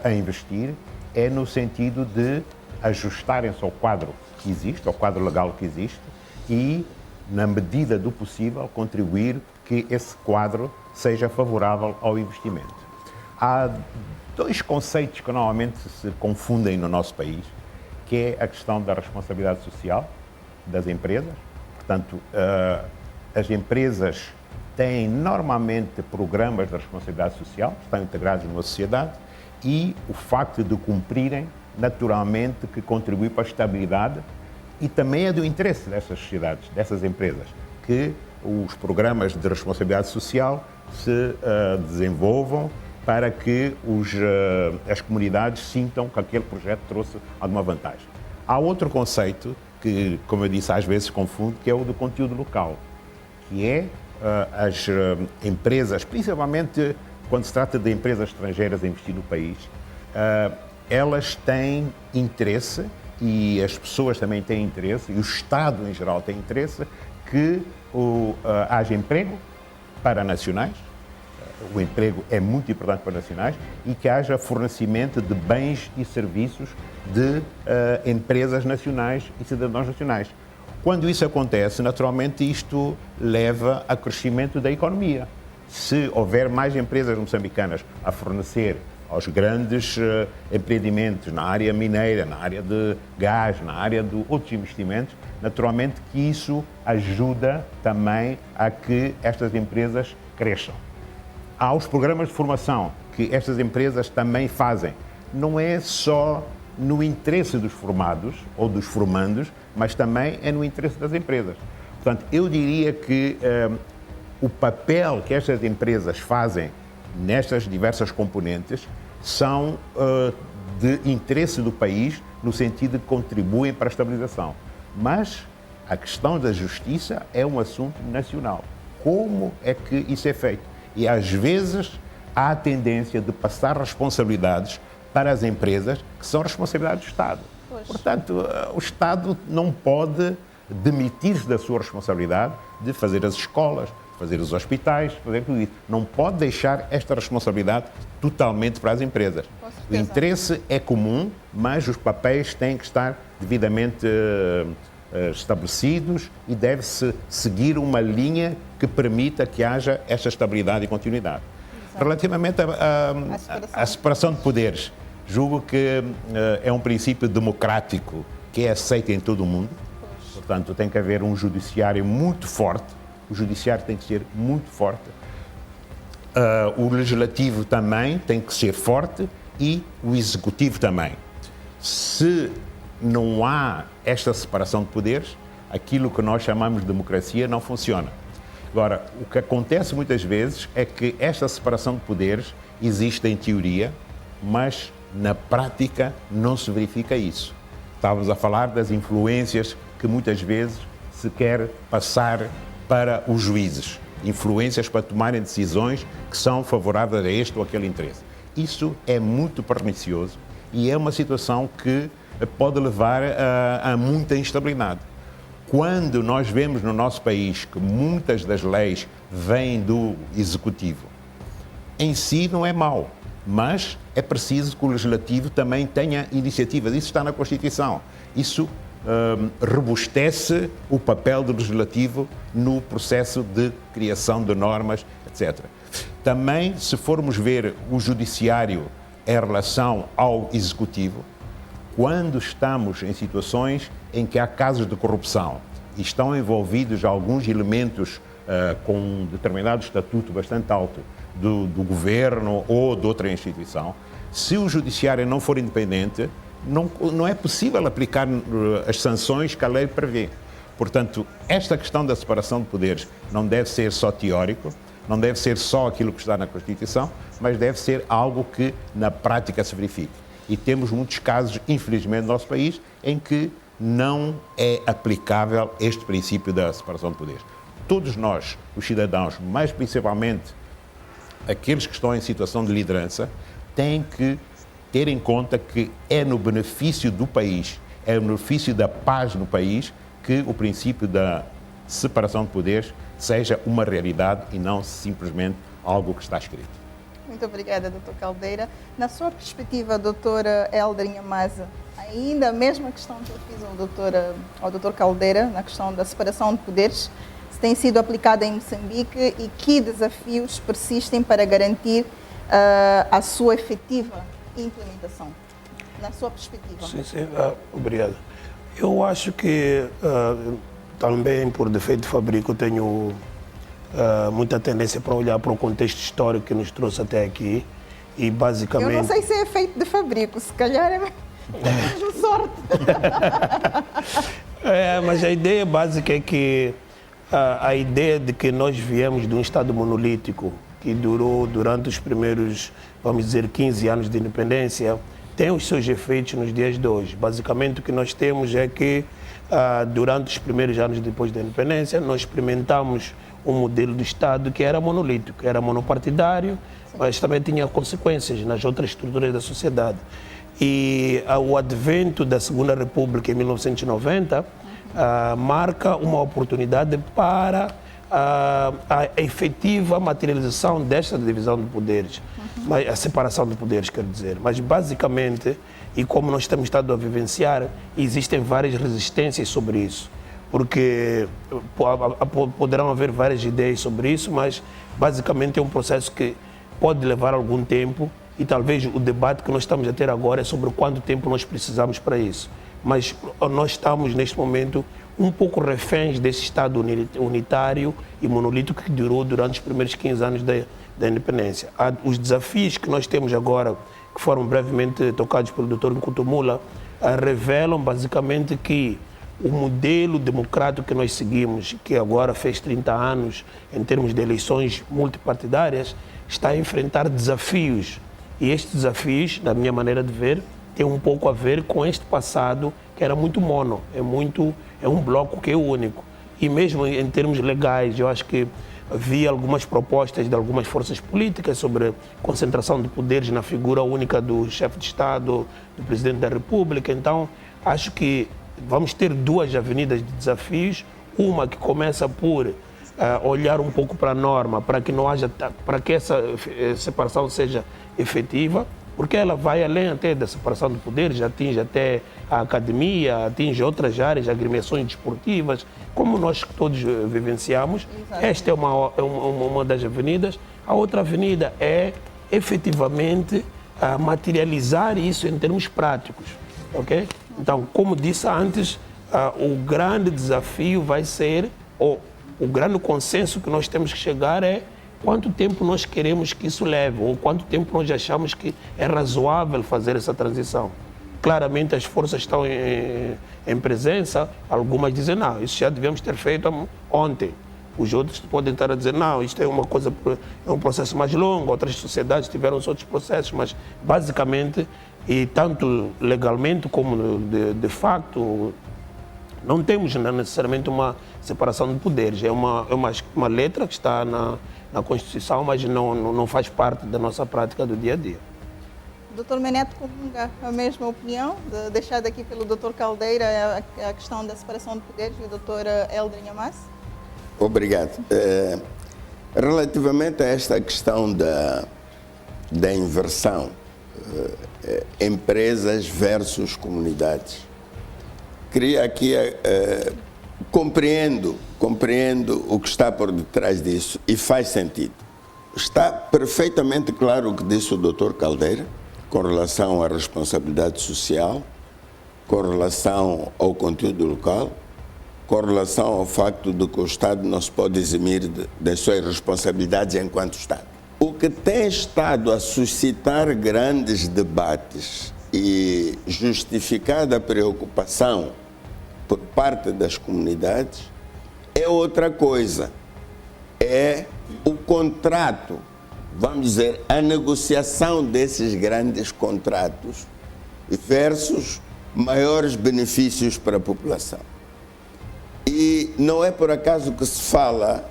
a investir, é no sentido de ajustarem-se ao quadro que existe, ao quadro legal que existe e, na medida do possível, contribuir que esse quadro seja favorável ao investimento. Há dois conceitos que normalmente se confundem no nosso país, que é a questão da responsabilidade social das empresas. Portanto, as empresas têm normalmente programas de responsabilidade social, estão integrados numa sociedade, e o facto de cumprirem, naturalmente, que contribui para a estabilidade e também é do interesse dessas sociedades, dessas empresas, que os programas de responsabilidade social se desenvolvam para que as comunidades sintam que aquele projeto trouxe alguma vantagem. Há outro conceito que, como eu disse, às vezes confunde, que é o do conteúdo local, que é as empresas, principalmente quando se trata de empresas estrangeiras a investir no país, elas têm interesse, e as pessoas também têm interesse, e o Estado em geral tem interesse, que haja emprego para nacionais, o emprego é muito importante para nacionais, e que haja fornecimento de bens e serviços de empresas nacionais e cidadãos nacionais. Quando isso acontece, naturalmente isto leva a crescimento da economia. Se houver mais empresas moçambicanas a fornecer aos grandes empreendimentos na área mineira, na área de gás, na área de outros investimentos, naturalmente que isso ajuda também a que estas empresas cresçam. Há os programas de formação que estas empresas também fazem. Não é só no interesse dos formados ou dos formandos, mas também é no interesse das empresas. Portanto, eu diria que o papel que estas empresas fazem nestas diversas componentes são de interesse do país, no sentido de que contribuem para a estabilização. Mas a questão da justiça é um assunto nacional. Como é que isso é feito? E às vezes há a tendência de passar responsabilidades para as empresas, que são responsabilidades do Estado. Pois. Portanto, o Estado não pode demitir-se da sua responsabilidade de fazer as escolas, fazer os hospitais, fazer tudo isso. Não pode deixar esta responsabilidade totalmente para as empresas. O interesse é comum, mas os papéis têm que estar devidamente estabelecidos e deve-se seguir uma linha que permita que haja esta estabilidade e continuidade. Exato. Relativamente à separação de poderes, julgo que é um princípio democrático que é aceito em todo o mundo. Pois. Portanto, tem que haver um judiciário muito forte. O judiciário tem que ser muito forte. O legislativo também tem que ser forte e o executivo também. Se não há esta separação de poderes, aquilo que nós chamamos de democracia não funciona. Agora, o que acontece muitas vezes é que esta separação de poderes existe em teoria, mas na prática não se verifica isso. Estávamos a falar das influências que muitas vezes se quer passar para os juízes, influências para tomarem decisões que são favoráveis a este ou aquele interesse. Isso é muito pernicioso e é uma situação que pode levar a muita instabilidade. Quando nós vemos no nosso país que muitas das leis vêm do Executivo, em si não é mau, mas é preciso que o Legislativo também tenha iniciativas. Isso está na Constituição. Isso robustece o papel do Legislativo no processo de criação de normas, etc. Também, se formos ver o Judiciário em relação ao Executivo, quando estamos em situações em que há casos de corrupção e estão envolvidos alguns elementos com um determinado estatuto bastante alto do governo ou de outra instituição, se o Judiciário não for independente, não é possível aplicar as sanções que a lei prevê. Portanto, esta questão da separação de poderes não deve ser só teórico, não deve ser só aquilo que está na Constituição, mas deve ser algo que na prática se verifique. E temos muitos casos, infelizmente, no nosso país, em que não é aplicável este princípio da separação de poderes. Todos nós, os cidadãos, mais principalmente aqueles que estão em situação de liderança, têm que ter em conta que é no benefício do país, é no benefício da paz no país, que o princípio da separação de poderes seja uma realidade e não simplesmente algo que está escrito. Muito obrigada, Dr. Caldeira. Na sua perspectiva, doutora Hélder Nhamaza, ainda a mesma questão que eu fiz ao Dr. Caldeira, na questão da separação de poderes, se tem sido aplicada em Moçambique e que desafios persistem para garantir a sua efetiva implementação, na sua perspectiva? Sim, obrigado. Eu acho que também, por defeito de fabrico, tenho muita tendência para olhar para o contexto histórico que nos trouxe até aqui e basicamente... Eu não sei se é efeito de fabrico, se calhar é mesmo sorte. Mas a ideia básica é que a ideia de que nós viemos de um Estado monolítico que durou durante os primeiros, vamos dizer, 15 anos de independência, tem os seus efeitos nos dias de hoje. Basicamente, o que nós temos é que, durante os primeiros anos depois da independência, nós experimentamos um modelo de Estado que era monolítico, era monopartidário, mas também tinha consequências nas outras estruturas da sociedade. E o advento da Segunda República em 1990 marca uma oportunidade para a efetiva materialização desta divisão de poderes, a separação de poderes, quero dizer. Mas basicamente, e como nós temos estado a vivenciar, existem várias resistências sobre isso, porque poderão haver várias ideias sobre isso, mas basicamente é um processo que pode levar algum tempo e talvez o debate que nós estamos a ter agora é sobre quanto tempo nós precisamos para isso. Mas nós estamos, neste momento, um pouco reféns desse Estado unitário e monolítico que durou durante os primeiros 15 anos da independência. Os desafios que nós temos agora, que foram brevemente tocados pelo Dr. Nkutumula, revelam basicamente que o modelo democrático que nós seguimos, que agora fez 30 anos em termos de eleições multipartidárias, está a enfrentar desafios. E estes desafios, na minha maneira de ver, tem um pouco a ver com este passado que era muito mono, é um bloco que é único. E mesmo em termos legais, eu acho que havia algumas propostas de algumas forças políticas sobre concentração de poderes na figura única do chefe de Estado, do Presidente da República. Então, acho que vamos ter duas avenidas de desafios, uma que começa por olhar um pouco para a norma, para que essa separação seja efetiva, porque ela vai além até da separação de poderes, atinge até a academia, atinge outras áreas, agremiações desportivas, como nós todos vivenciamos. Exato. Esta é uma das avenidas. A outra avenida é, efetivamente, materializar isso em termos práticos. Okay? Então, como disse antes, o grande desafio vai ser, o grande consenso que nós temos que chegar é quanto tempo nós queremos que isso leve, ou quanto tempo nós achamos que é razoável fazer essa transição. Claramente as forças estão em presença, algumas dizem, não, isso já devíamos ter feito ontem. Os outros podem estar a dizer, não, isto é um processo mais longo, outras sociedades tiveram os outros processos, mas basicamente, e tanto legalmente como de facto, não temos necessariamente uma separação de poderes. É uma letra que está na Constituição, mas não faz parte da nossa prática do dia a dia. O Dr. Meneto comunga a mesma opinião, deixada aqui pelo Dr. Caldeira, a questão da separação de poderes, e o Dr. Hélder Inhamase? Obrigado. Relativamente a esta questão da inversão, empresas versus comunidades, queria aqui, compreendo o que está por detrás disso e faz sentido. Está perfeitamente claro o que disse o Dr. Caldeira com relação à responsabilidade social, com relação ao conteúdo local, com relação ao facto de que o Estado não se pode eximir das suas responsabilidades enquanto Estado. O que tem estado a suscitar grandes debates e justificada preocupação por parte das comunidades é outra coisa. É o contrato, vamos dizer, a negociação desses grandes contratos versus maiores benefícios para a população. E não é por acaso que se fala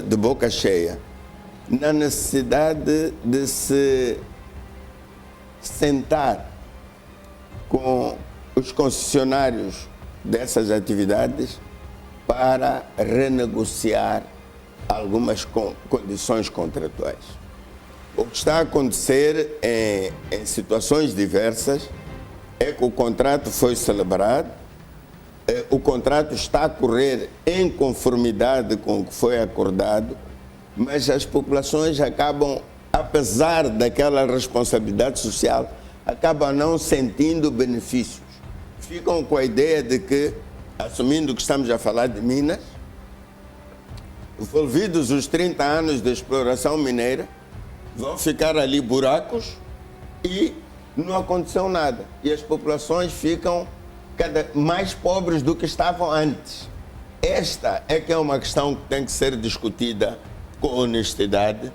de boca cheia na necessidade de se sentar com os concessionários dessas atividades para renegociar algumas condições contratuais. O que está a acontecer em situações diversas é que o contrato foi celebrado, o contrato está a correr em conformidade com o que foi acordado, mas as populações acabam, apesar daquela responsabilidade social, acabam não sentindo benefícios. Ficam com a ideia de que, assumindo que estamos a falar de Minas, envolvidos os 30 anos de exploração mineira, vão ficar ali buracos e não aconteceu nada. E as populações ficam cada mais pobres do que estavam antes. Esta é que é uma questão que tem que ser discutida com honestidade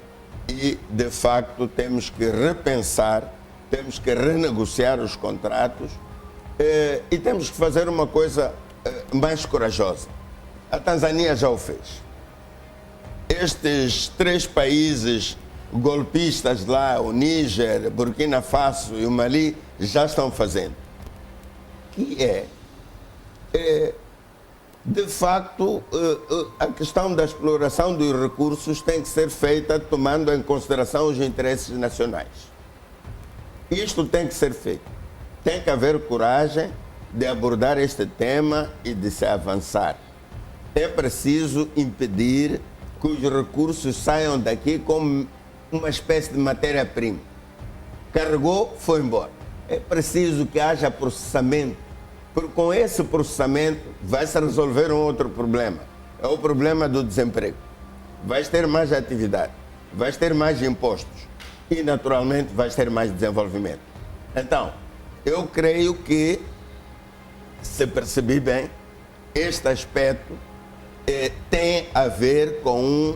e, de facto, temos que repensar, temos que renegociar os contratos e temos que fazer uma coisa mais corajosa. A Tanzânia já o fez. Estes 3 países golpistas lá, o Níger, Burkina Faso e o Mali, já estão fazendo. Que de facto, a questão da exploração dos recursos tem que ser feita tomando em consideração os interesses nacionais. Isto tem que ser feito. Tem que haver coragem de abordar este tema e de se avançar. É preciso impedir que os recursos saiam daqui como uma espécie de matéria-prima. Carregou, foi embora. É preciso que haja processamento, porque com esse processamento vai-se resolver um outro problema. É o problema do desemprego. Vais ter mais atividade, vais ter mais impostos e, naturalmente, vais ter mais desenvolvimento. Então, eu creio que, se percebi bem, este aspecto tem a ver com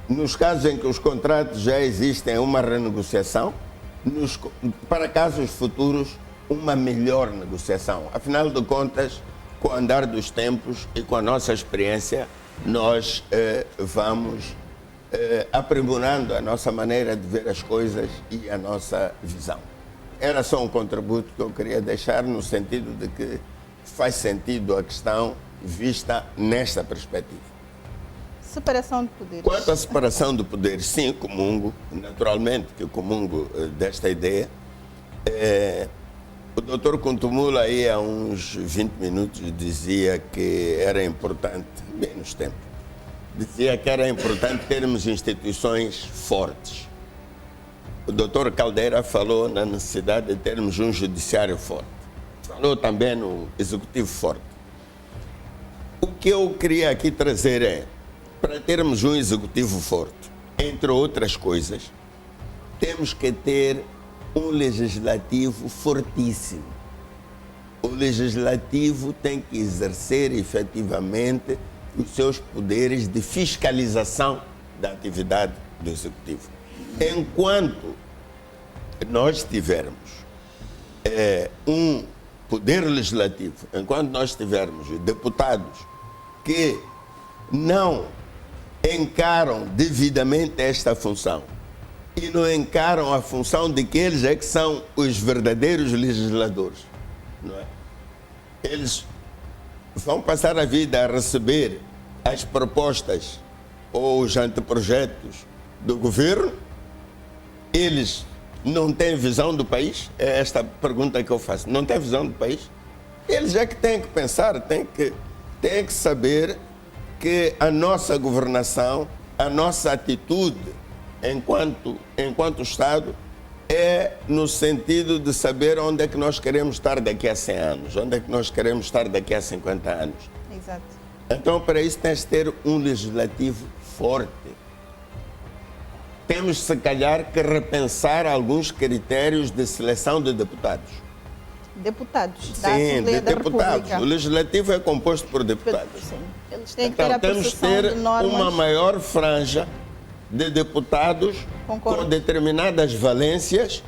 nos casos em que os contratos já existem, uma renegociação, para casos futuros, uma melhor negociação. Afinal de contas, com o andar dos tempos e com a nossa experiência, nós vamos aprimorando a nossa maneira de ver as coisas e a nossa visão. Era só um contributo que eu queria deixar no sentido de que faz sentido a questão vista nesta perspectiva. Separação de poderes. Quanto à separação de poderes, sim, comungo, naturalmente que comungo desta ideia. O Dr. Kuntumula aí há uns 20 minutos dizia que era importante, menos tempo, dizia que era importante termos instituições fortes. O Dr. Caldeira falou na necessidade de termos um judiciário forte. Falou também no executivo forte. O que eu queria aqui trazer é, para termos um executivo forte, entre outras coisas, temos que ter um legislativo fortíssimo. O legislativo tem que exercer efetivamente os seus poderes de fiscalização da atividade do executivo. Enquanto nós tivermos um poder legislativo, enquanto nós tivermos deputados que não encaram devidamente esta função e não encaram a função de que eles é que são os verdadeiros legisladores. Não é? Eles vão passar a vida a receber as propostas ou os anteprojetos do governo. Eles não têm visão do país? É esta pergunta que eu faço. Não têm visão do país? Eles é que têm que pensar, têm que saber que a nossa governação, a nossa atitude enquanto Estado é no sentido de saber onde é que nós queremos estar daqui a 100 anos, onde é que nós queremos estar daqui a 50 anos. Exato. Então, para isso, tens de ter um legislativo forte. Temos, se calhar, que repensar alguns critérios de seleção de deputados. Deputados da Sim, Assembleia de da deputados. República. O legislativo é composto por deputados. Sim. Eles têm que Então, ter a temos que percepção ter de normas. uma maior franja de deputados Concordo. com determinadas valências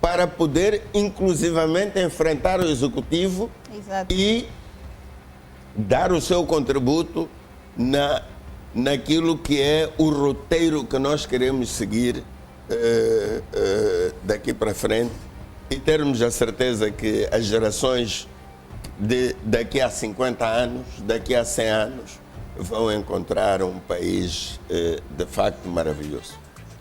para poder, inclusivamente, enfrentar o Executivo Exato. e dar o seu contributo naquilo que é o roteiro que nós queremos seguir daqui para frente e termos a certeza que as gerações daqui a 50 anos, daqui a 100 anos, vão encontrar um país de facto maravilhoso.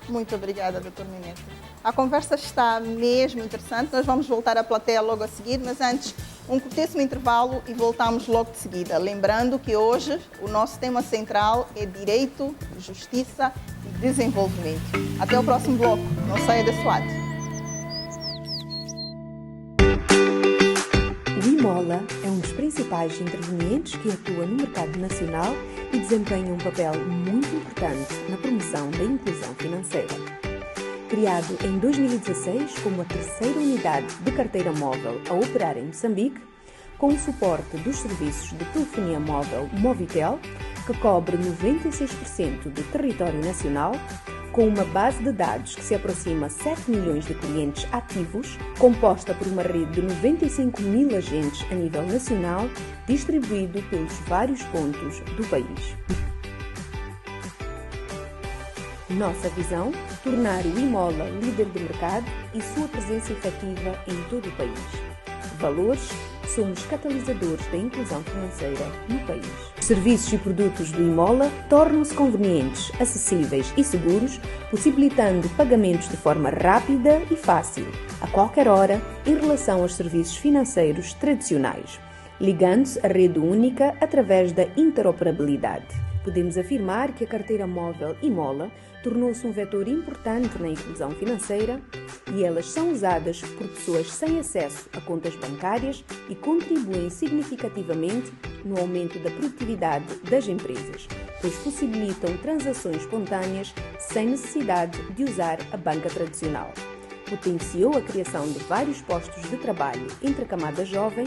Muito obrigada, Dr. Mineta. A conversa está mesmo interessante. Nós vamos voltar à plateia logo a seguir, mas antes, um curtíssimo intervalo e voltamos logo de seguida. Lembrando que hoje o nosso tema central é Direito, Justiça e Desenvolvimento. Até o próximo bloco. Não saia desse lado. O IMOLA é um dos principais intervenientes que atua no mercado nacional e desempenha um papel muito importante na promoção da inclusão financeira. Criado em 2016 como a terceira unidade de carteira móvel a operar em Moçambique, com o suporte dos serviços de telefonia móvel Movitel, que cobre 96% do território nacional, com uma base de dados que se aproxima a 7 milhões de clientes ativos, composta por uma rede de 95 mil agentes a nível nacional, distribuído pelos vários pontos do país. Nossa visão: tornar o IMOLA líder de mercado e sua presença efetiva em todo o país. Valores: somos catalisadores da inclusão financeira no país. Os serviços e produtos do IMOLA tornam-se convenientes, acessíveis e seguros, possibilitando pagamentos de forma rápida e fácil, a qualquer hora, em relação aos serviços financeiros tradicionais, ligando-se à rede única através da interoperabilidade. Podemos afirmar que a carteira móvel IMOLA tornou-se um vetor importante na inclusão financeira e elas são usadas por pessoas sem acesso a contas bancárias e contribuem significativamente no aumento da produtividade das empresas, pois possibilitam transações espontâneas sem necessidade de usar a banca tradicional. Potenciou a criação de vários postos de trabalho entre a camada jovem,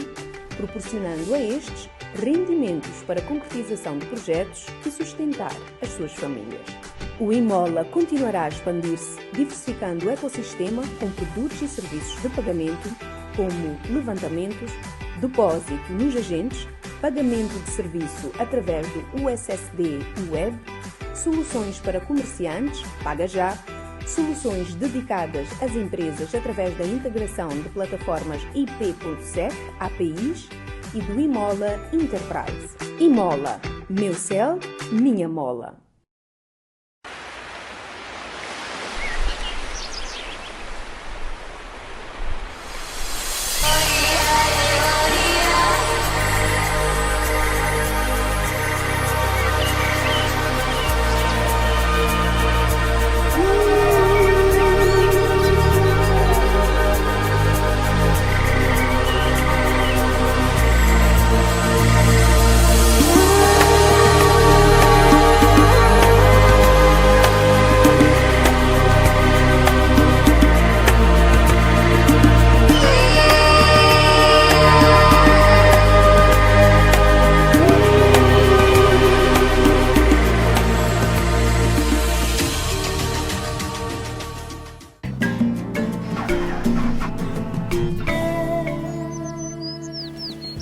proporcionando a estes rendimentos para a concretização de projetos e sustentar as suas famílias. O IMOLA continuará a expandir-se, diversificando o ecossistema com produtos e serviços de pagamento, como levantamentos, depósito nos agentes, pagamento de serviço através do USSD e web, soluções para comerciantes, Paga Já, soluções dedicadas às empresas através da integração de plataformas IP.SEC, APIs, e do IMOLA Enterprise. IMOLA, meu céu, minha mola.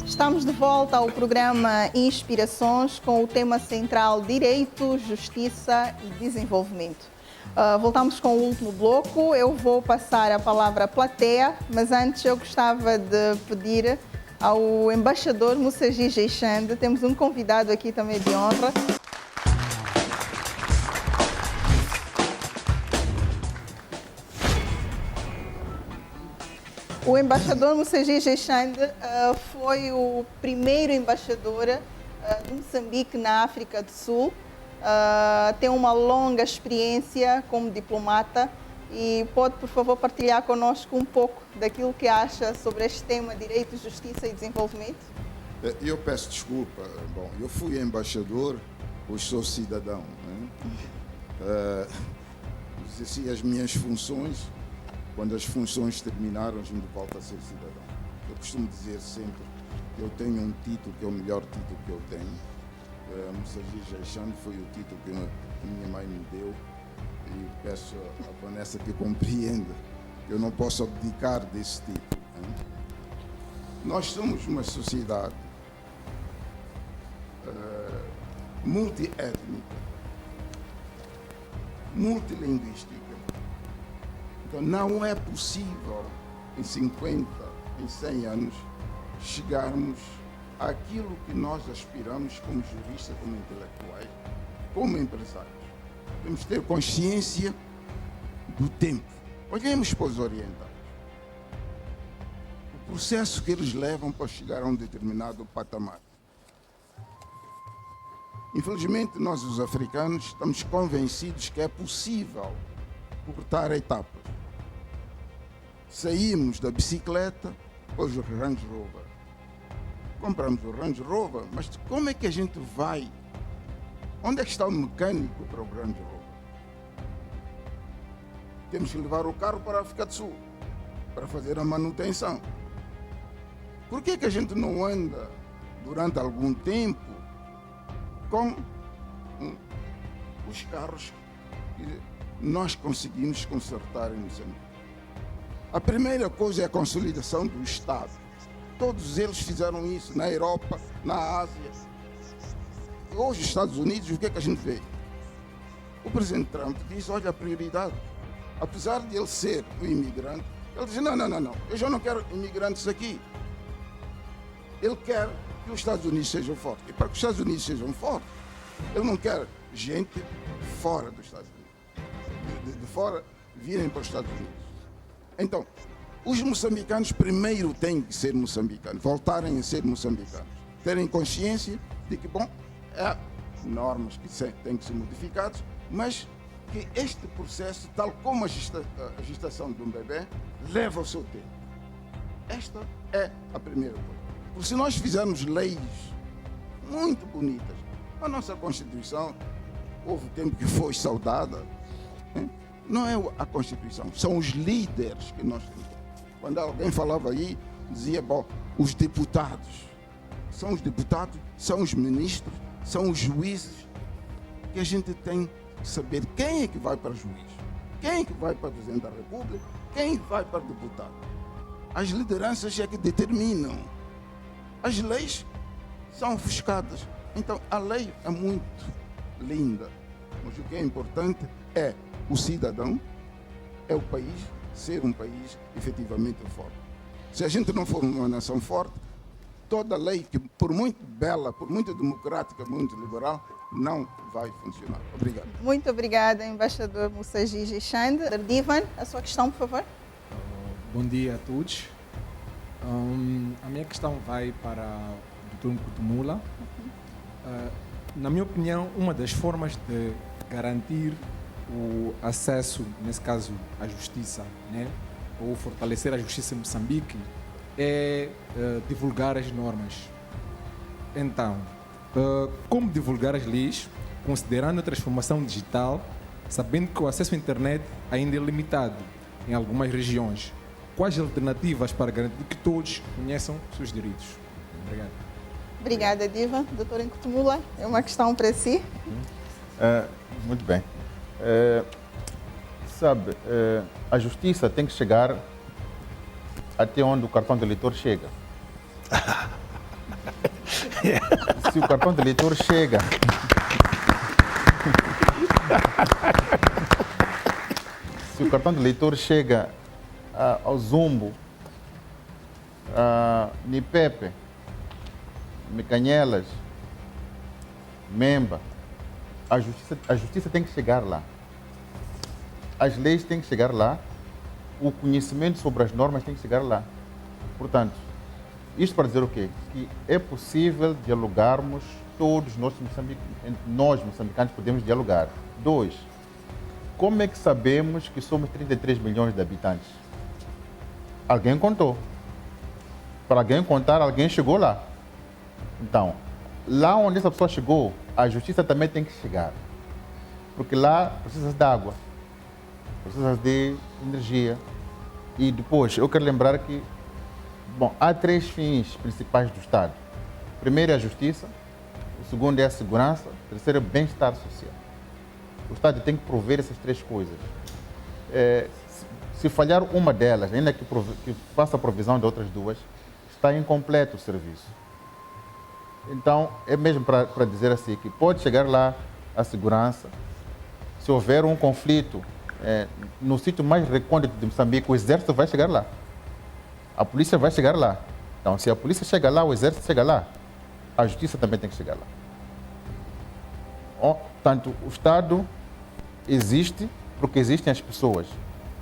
Estamos de volta ao programa Inspirações com o tema central Direito, Justiça e Desenvolvimento. Voltamos com o último bloco. Eu vou passar a palavra à plateia, mas antes eu gostava de pedir ao embaixador Mussaji Jeixande. Temos um convidado aqui também de honra. O embaixador Mussaji Jeixande foi o primeiro embaixador de Moçambique na África do Sul. Tem uma longa experiência como diplomata e pode, por favor, partilhar conosco um pouco daquilo que acha sobre este tema, direito, justiça e desenvolvimento? Eu peço desculpa. Bom, eu fui embaixador, hoje sou cidadão. Né? Exerci as minhas funções. Quando as funções terminaram, a gente volta a ser cidadão. Eu costumo dizer sempre que eu tenho um título que é o melhor título que eu tenho. Mussaji Jeixande foi o título que minha mãe me deu e peço a Vanessa que compreenda que eu não posso abdicar desse título. Hein? Nós somos uma sociedade multiétnica, multilinguística. Então não é possível em 50, em 100 anos chegarmos àquilo que nós aspiramos como juristas, como intelectuais, como empresários. Temos que ter consciência do tempo. Olhemos para os orientais. O processo que eles levam para chegar a um determinado patamar. Infelizmente, nós, os africanos, estamos convencidos que é possível cortar etapas. Saímos da bicicleta, depois o Range Rover. Compramos o Range Rover, mas como é que a gente vai? Onde é que está o mecânico para o Range Rover? Temos que levar o carro para a África do Sul, para fazer a manutenção. Por que a gente não anda durante algum tempo com os carros que nós conseguimos consertar em Moçambique? A primeira coisa é a consolidação do Estado. Todos eles fizeram isso na Europa, na Ásia. E hoje, os Estados Unidos, o que é que a gente vê? O presidente Trump diz, olha, a prioridade. Apesar de ele ser um imigrante, ele diz, não, eu já não quero imigrantes aqui. Ele quer que os Estados Unidos sejam fortes. E para que os Estados Unidos sejam fortes, ele não quer gente fora dos Estados Unidos. De fora virem para os Estados Unidos. Então, os moçambicanos primeiro têm que ser moçambicanos, voltarem a ser moçambicanos, terem consciência de que, bom, há normas que têm que ser modificadas, mas que este processo, tal como a gestação de um bebê, leva o seu tempo. Esta é a primeira coisa. Porque se nós fizermos leis muito bonitas, a nossa Constituição, houve tempo que foi saudada, né? Não é a Constituição, são os líderes que nós temos. Quando alguém falava aí, dizia, bom, os deputados. São os deputados, são os ministros, são os juízes, que a gente tem que saber quem é que vai para juiz, quem é que vai para presidente da República, quem vai para deputado. As lideranças é que determinam. As leis são ofuscadas. Então, a lei é muito linda, mas o que é importante é o cidadão, é o país, ser um país efetivamente forte. Se a gente não for uma nação forte, toda lei, que por muito bela, por muito democrática, muito liberal, não vai funcionar. Obrigado. Muito obrigada, embaixador Mussaji Jeixande. Divan, a sua questão, por favor. Bom dia a todos. A minha questão vai para o Dr. Kutumula. Na minha opinião, uma das formas de garantir o acesso, nesse caso, à justiça, né, ou fortalecer a justiça em Moçambique, é divulgar as normas. Então, como divulgar as leis, considerando a transformação digital, sabendo que o acesso à internet ainda é limitado em algumas regiões? Quais alternativas para garantir que todos conheçam os seus direitos? Obrigado. Obrigada, Diva. Doutor Nkutumula, é uma questão para si. Muito bem. A justiça tem que chegar até onde o cartão de eleitor chega. Se o cartão de eleitor chega se o cartão de eleitor chega ao Zumbo, Nipepe, Mecanhelas, Memba, a justiça tem que chegar lá. As leis têm que chegar lá. O conhecimento sobre as normas tem que chegar lá. Portanto, isto para dizer o quê? Que é possível dialogarmos, todos nós moçambicanos podemos dialogar. 2, como é que sabemos que somos 33 milhões de habitantes? Alguém contou. Para alguém contar, alguém chegou lá. Então, lá onde essa pessoa chegou, a justiça também tem que chegar. Porque lá precisa de água, precisa de energia. E depois, eu quero lembrar que, há 3 fins principais do Estado. O primeiro é a justiça, o segundo é a segurança, o terceiro é o bem-estar social. O Estado tem que prover essas 3 coisas. Se falhar uma delas, ainda que faça a provisão de outras 2, está incompleto o serviço. Então, é mesmo para dizer assim, que pode chegar lá a segurança. Se houver um conflito no sítio mais recôndito de Moçambique, o exército vai chegar lá. A polícia vai chegar lá. Então, se a polícia chega lá, o exército chega lá. A justiça também tem que chegar lá. Portanto, o Estado existe porque existem as pessoas.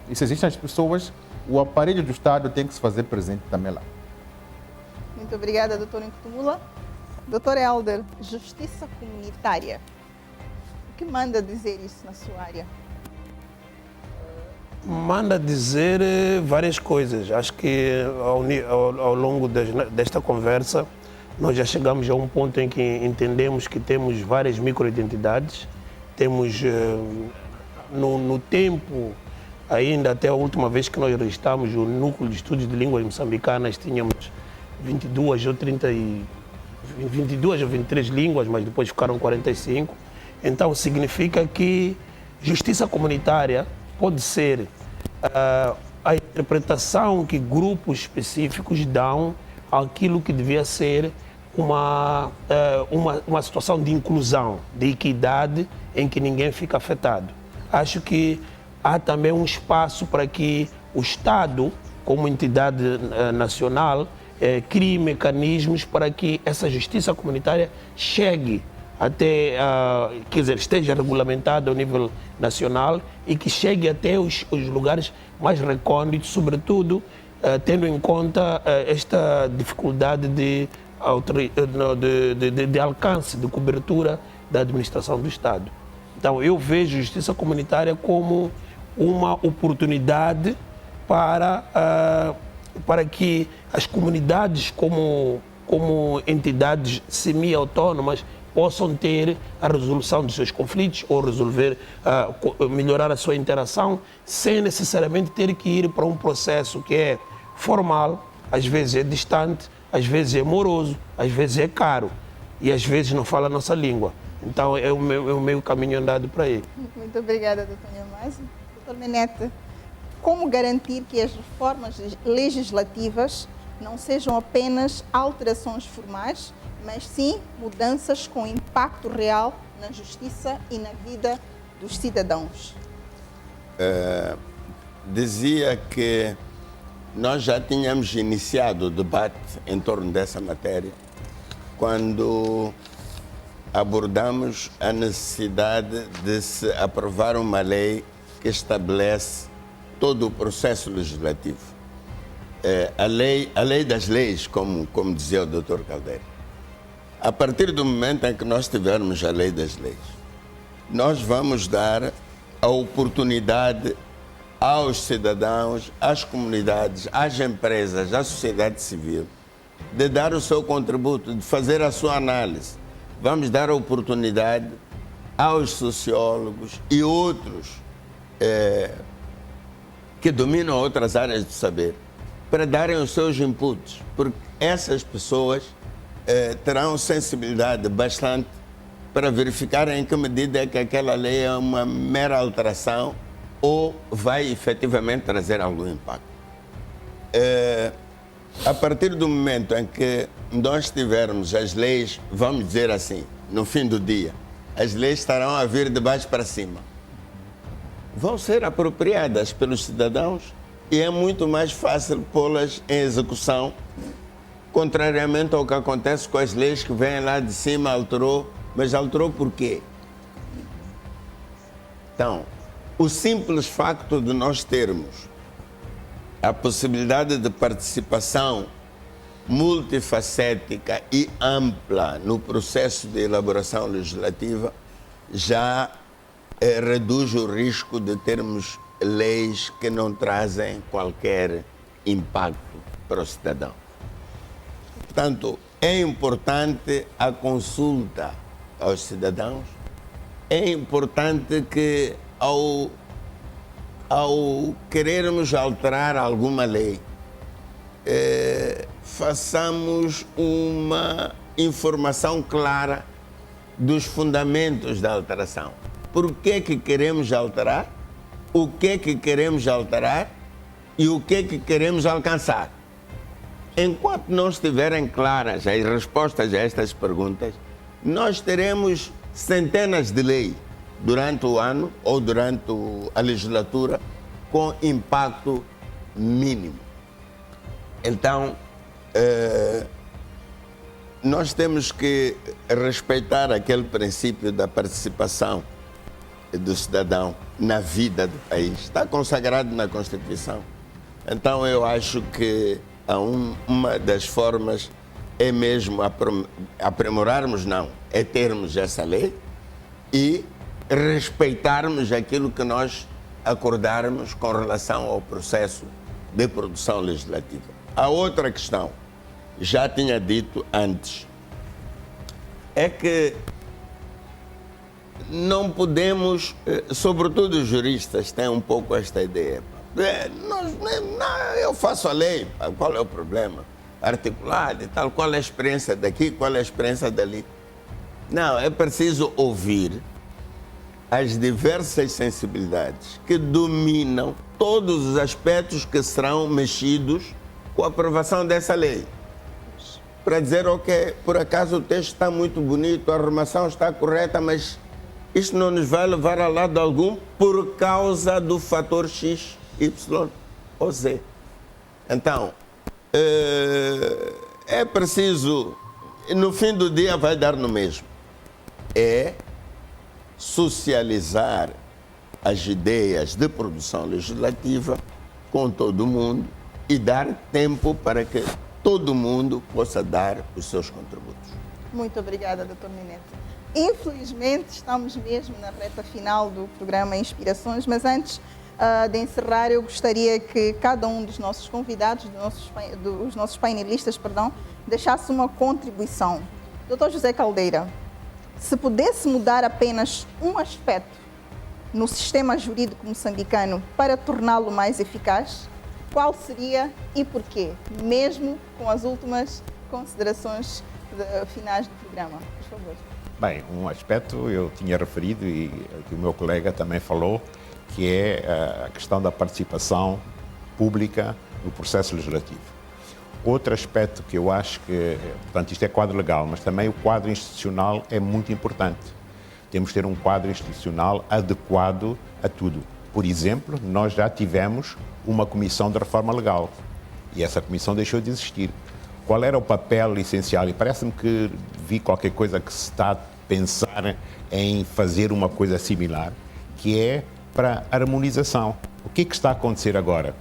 E se existem as pessoas, o aparelho do Estado tem que se fazer presente também lá. Muito obrigada, doutor Nkutumula. Doutor Helder, justiça comunitária. O que manda dizer isso na sua área? Manda dizer várias coisas. Acho que ao longo desta conversa, nós já chegamos a um ponto em que entendemos que temos várias microidentidades. Temos, no tempo, ainda até a última vez que nós registramos o Núcleo de Estudos de Línguas Moçambicanas, tínhamos 22 ou 23 línguas, mas depois ficaram 45. Então, significa que justiça comunitária pode ser a interpretação que grupos específicos dão àquilo que devia ser uma situação de inclusão, de equidade, em que ninguém fica afetado. Acho que há também um espaço para que o Estado, como entidade nacional, crie mecanismos para que essa justiça comunitária chegue até, esteja regulamentada ao nível nacional e que chegue até os lugares mais recônditos, sobretudo tendo em conta esta dificuldade de alcance, de cobertura da administração do Estado. Então, eu vejo justiça comunitária como uma oportunidade para que as comunidades, como entidades semi-autônomas, possam ter a resolução dos seus conflitos ou melhorar a sua interação sem necessariamente ter que ir para um processo que é formal, às vezes é distante, às vezes é moroso, às vezes é caro e às vezes não fala a nossa língua. Então é o meio caminho andado para ele. Muito obrigada, doutor Nhamazi. Doutor Menete, como garantir que as reformas legislativas não sejam apenas alterações formais, mas sim mudanças com impacto real na justiça e na vida dos cidadãos? Dizia que nós já tínhamos iniciado o debate em torno dessa matéria quando abordamos a necessidade de se aprovar uma lei que estabelece todo o processo legislativo. A lei das leis, como dizia o Dr. Caldeira. A partir do momento em que nós tivermos a lei das leis, nós vamos dar a oportunidade aos cidadãos, às comunidades, às empresas, à sociedade civil, de dar o seu contributo, de fazer a sua análise. Vamos dar a oportunidade aos sociólogos e outros que dominam outras áreas do saber para darem os seus inputs, porque essas pessoas terão sensibilidade bastante para verificar em que medida é que aquela lei é uma mera alteração ou vai efetivamente trazer algum impacto. A partir do momento em que nós tivermos as leis, vamos dizer assim, no fim do dia, as leis estarão a vir de baixo para cima. vão ser apropriadas pelos cidadãos e é muito mais fácil pô-las em execução, contrariamente ao que acontece com as leis que vêm lá de cima, alterou, mas alterou por quê? Então, o simples facto de nós termos a possibilidade de participação multifacética e ampla no processo de elaboração legislativa já reduz o risco de termos leis que não trazem qualquer impacto para o cidadão. Portanto, é importante a consulta aos cidadãos, é importante que ao querermos alterar alguma lei, façamos uma informação clara dos fundamentos da alteração. Por que queremos alterar, o que queremos alterar e o que queremos alcançar. Enquanto não estiverem claras as respostas a estas perguntas, nós teremos centenas de leis durante o ano ou durante a legislatura com impacto mínimo. Então, nós temos que respeitar aquele princípio da participação do cidadão na vida do país. Está consagrado na Constituição. Então, eu acho que uma das formas é mesmo aprimorarmos, não, é termos essa lei e respeitarmos aquilo que nós acordarmos com relação ao processo de produção legislativa. A outra questão, já tinha dito antes, é que não podemos, sobretudo os juristas têm um pouco esta ideia. Eu faço a lei, qual é o problema? Articulada e tal, qual é a experiência daqui, qual é a experiência dali? Não, é preciso ouvir as diversas sensibilidades que dominam todos os aspectos que serão mexidos com a aprovação dessa lei. Para dizer, ok, por acaso o texto está muito bonito, a arrumação está correta, mas isto não nos vai levar a lado algum por causa do fator X, Y ou Z. Então, é preciso, no fim do dia vai dar no mesmo, é socializar as ideias de produção legislativa com todo mundo e dar tempo para que todo mundo possa dar os seus contributos. Muito obrigada, Dr. Minete. Infelizmente, estamos mesmo na reta final do programa Inspirações, mas antes de encerrar, eu gostaria que cada um dos nossos convidados, dos nossos painelistas, deixasse uma contribuição. Dr. José Caldeira, se pudesse mudar apenas um aspecto no sistema jurídico moçambicano para torná-lo mais eficaz, qual seria e porquê? Mesmo com as últimas considerações finais do programa. Por favor. Bem, um aspecto eu tinha referido e que o meu colega também falou, que é a questão da participação pública no processo legislativo. Outro aspecto que eu acho que, portanto, isto é quadro legal, mas também o quadro institucional é muito importante. Temos que ter um quadro institucional adequado a tudo. Por exemplo, nós já tivemos uma comissão de reforma legal e essa comissão deixou de existir. Qual era o papel essencial? E parece-me que vi qualquer coisa que se está a pensar em fazer uma coisa similar, que é para harmonização. O que está a acontecer agora?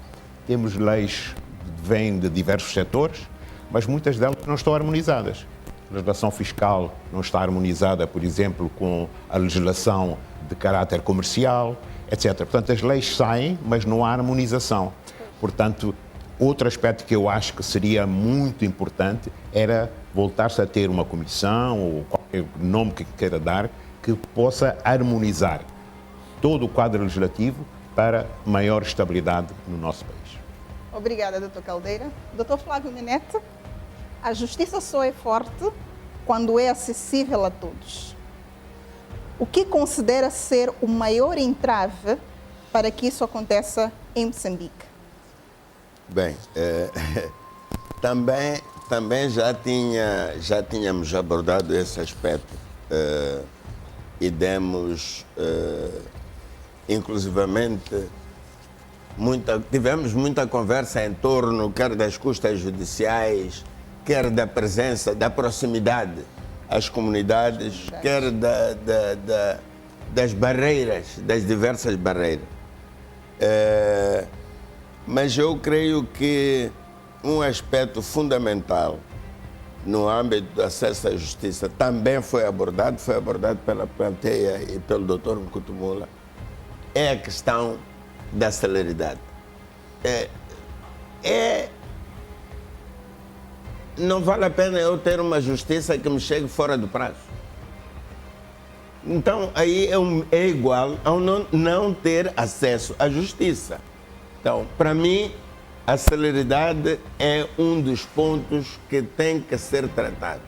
Temos leis que vêm de diversos setores, mas muitas delas não estão harmonizadas. A legislação fiscal não está harmonizada, por exemplo, com a legislação de caráter comercial, etc. Portanto, as leis saem, mas não há harmonização. Portanto, outro aspecto que eu acho que seria muito importante era voltar-se a ter uma comissão, ou qualquer nome que queira dar, que possa harmonizar todo o quadro legislativo para maior estabilidade no nosso país. Obrigada, Dr. Caldeira. Dr. Flávio Minete, a justiça só é forte quando é acessível a todos. O que considera ser o maior entrave para que isso aconteça em Moçambique? Bem, também já tínhamos abordado esse aspecto e demos inclusivamente, tivemos muita conversa em torno, quer das custas judiciais, quer da presença, da proximidade às comunidades, quer das barreiras, das diversas barreiras. Mas eu creio que um aspecto fundamental no âmbito do acesso à justiça também foi abordado pela plateia e pelo Dr. Nkutumula, é a questão da celeridade. Não vale a pena eu ter uma justiça que me chegue fora do prazo. Então, aí é igual ao não ter acesso à justiça. Então, para mim, a celeridade é um dos pontos que tem que ser tratado.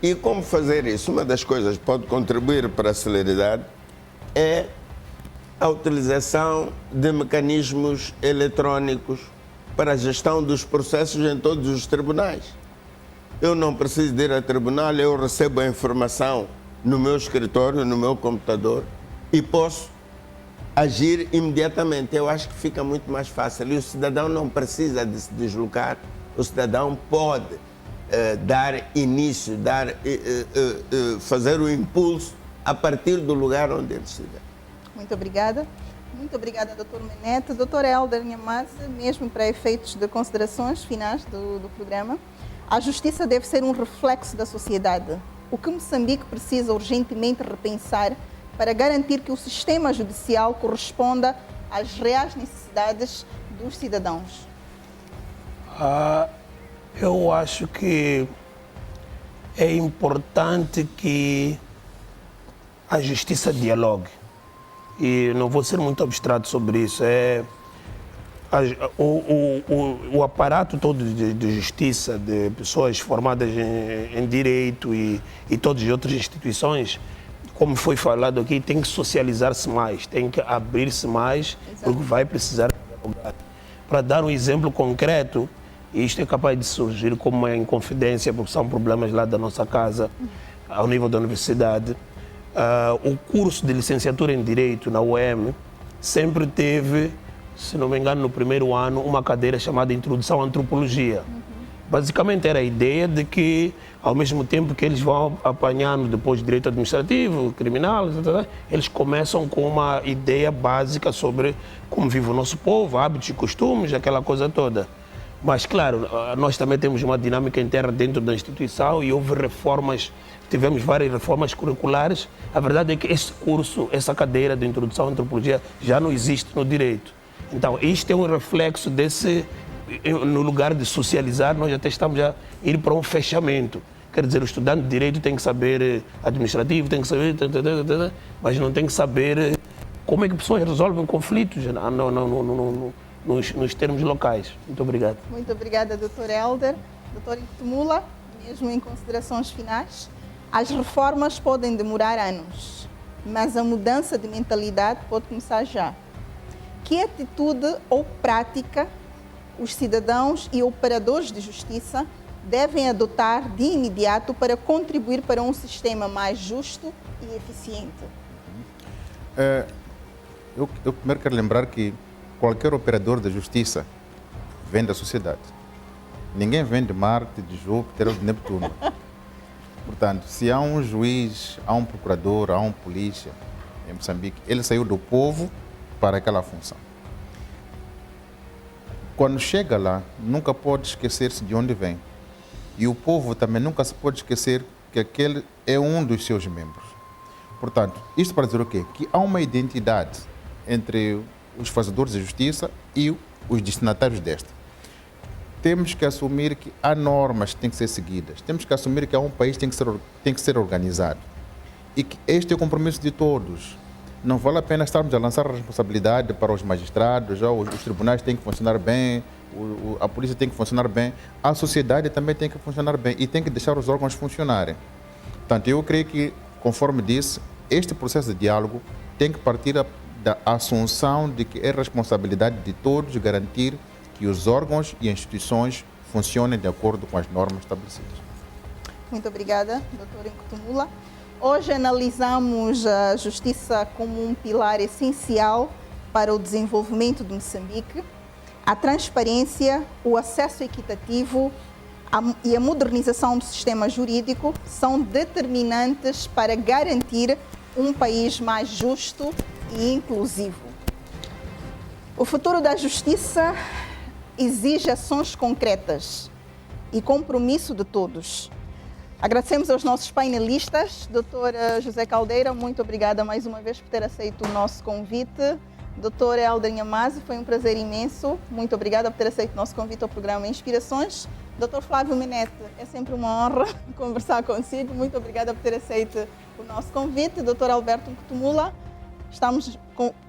E como fazer isso? Uma das coisas que pode contribuir para a celeridade é a utilização de mecanismos eletrónicos para a gestão dos processos em todos os tribunais. Eu não preciso de ir a tribunal, eu recebo a informação no meu escritório, no meu computador, e posso agir imediatamente. Eu acho que fica muito mais fácil. E o cidadão não precisa de se deslocar, o cidadão pode dar início, fazer o impulso a partir do lugar onde ele estiver. Muito obrigada. Muito obrigada, Dr. Menete. Dr. Helder Nhamaza, mesmo para efeitos de considerações finais do programa, a justiça deve ser um reflexo da sociedade. O que Moçambique precisa urgentemente repensar para garantir que o sistema judicial corresponda às reais necessidades dos cidadãos? Eu acho que é importante que a justiça dialogue. E não vou ser muito abstrato sobre isso. O aparato todo de justiça, de pessoas formadas em direito e todas as outras instituições, como foi falado aqui, tem que socializar-se mais, tem que abrir-se mais, porque vai precisar dialogar. Para dar um exemplo concreto, isto é capaz de surgir como uma inconfidência, porque são problemas lá da nossa casa, ao nível da universidade. O curso de licenciatura em Direito na UEM sempre teve, se não me engano, no primeiro ano, uma cadeira chamada Introdução à Antropologia. Basicamente era a ideia de que, ao mesmo tempo que eles vão apanhando depois direito administrativo, criminal, etc., eles começam com uma ideia básica sobre como vive o nosso povo, hábitos e costumes, aquela coisa toda. Mas, claro, nós também temos uma dinâmica interna dentro da instituição e houve reformas, tivemos várias reformas curriculares. A verdade é que esse curso, essa cadeira de Introdução à Antropologia já não existe no direito. Então, isto é um reflexo desse, no lugar de socializar, nós até estamos a ir para um fechamento. Quer dizer, o estudante de direito tem que saber administrativo, tem que saber, mas não tem que saber como é que pessoas resolvem conflitos nos termos locais. Muito obrigado. Muito obrigada, Dr. Helder. Dr. Nkutumula, mesmo em considerações finais, as reformas podem demorar anos, mas a mudança de mentalidade pode começar já. Que atitude ou prática os cidadãos e operadores de justiça devem adotar de imediato para contribuir para um sistema mais justo e eficiente? Eu primeiro quero lembrar que qualquer operador da justiça vem da sociedade. Ninguém vem de Marte, de Júpiter ou de Neptuno. Portanto, se há um juiz, há um procurador, há um polícia em Moçambique, ele saiu do povo para aquela função. Quando chega lá, nunca pode esquecer-se de onde vem. E o povo também nunca se pode esquecer que aquele é um dos seus membros. Portanto, isto para dizer o quê? Que há uma identidade entre os fazedores de justiça e os destinatários desta. Temos que assumir que há normas que têm que ser seguidas. Temos que assumir que há um país que tem que ser organizado. E que este é o compromisso de todos. Não vale a pena estarmos a lançar a responsabilidade para os magistrados, ou os tribunais têm que funcionar bem, a polícia tem que funcionar bem, a sociedade também tem que funcionar bem e tem que deixar os órgãos funcionarem. Portanto, eu creio que, conforme disse, este processo de diálogo tem que partir da assunção de que é responsabilidade de todos garantir que os órgãos e instituições funcionem de acordo com as normas estabelecidas. Muito obrigada, Dr. Nkutumula. Hoje analisamos a justiça como um pilar essencial para o desenvolvimento de Moçambique. A transparência, o acesso equitativo e a modernização do sistema jurídico são determinantes para garantir um país mais justo e inclusivo. O futuro da justiça exige ações concretas e compromisso de todos. Agradecemos aos nossos painelistas. Doutor José Caldeira, muito obrigada mais uma vez por ter aceito o nosso convite. Doutor Helder Nhamazi, foi um prazer imenso. Muito obrigada por ter aceito o nosso convite ao programa Inspirações. Doutor Flávio Menete, é sempre uma honra conversar consigo. Muito obrigada por ter aceito o nosso convite. Doutor Alberto Kutumula, estamos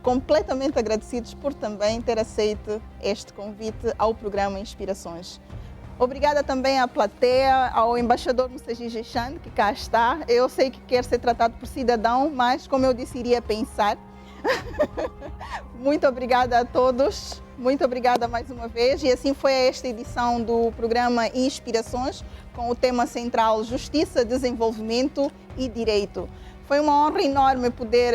completamente agradecidos por também ter aceito este convite ao programa Inspirações. Obrigada também à plateia, ao embaixador Mussaji Jechand, que cá está. Eu sei que quer ser tratado por cidadão, mas, como eu disse, iria pensar. Muito obrigada a todos, muito obrigada mais uma vez. E assim foi esta edição do programa Inspirações, com o tema central Justiça, Desenvolvimento e Direito. Foi uma honra enorme poder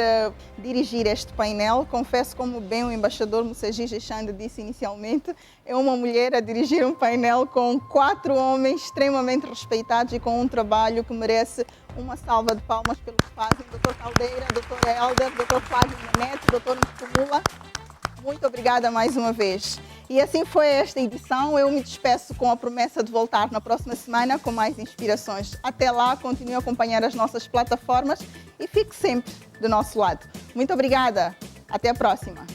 dirigir este painel. Confesso, como bem o embaixador Mussaji Jechand disse inicialmente, é uma mulher a dirigir um painel com 4 homens extremamente respeitados e com um trabalho que merece uma salva de palmas pelo que fazem. Dr. Caldeira, Dr. Helder, Dr. Flávio Menete, Dr. Kutumula. Muito obrigada mais uma vez. E assim foi esta edição. Eu me despeço com a promessa de voltar na próxima semana com mais inspirações. Até lá, continue a acompanhar as nossas plataformas e fique sempre do nosso lado. Muito obrigada. Até a próxima.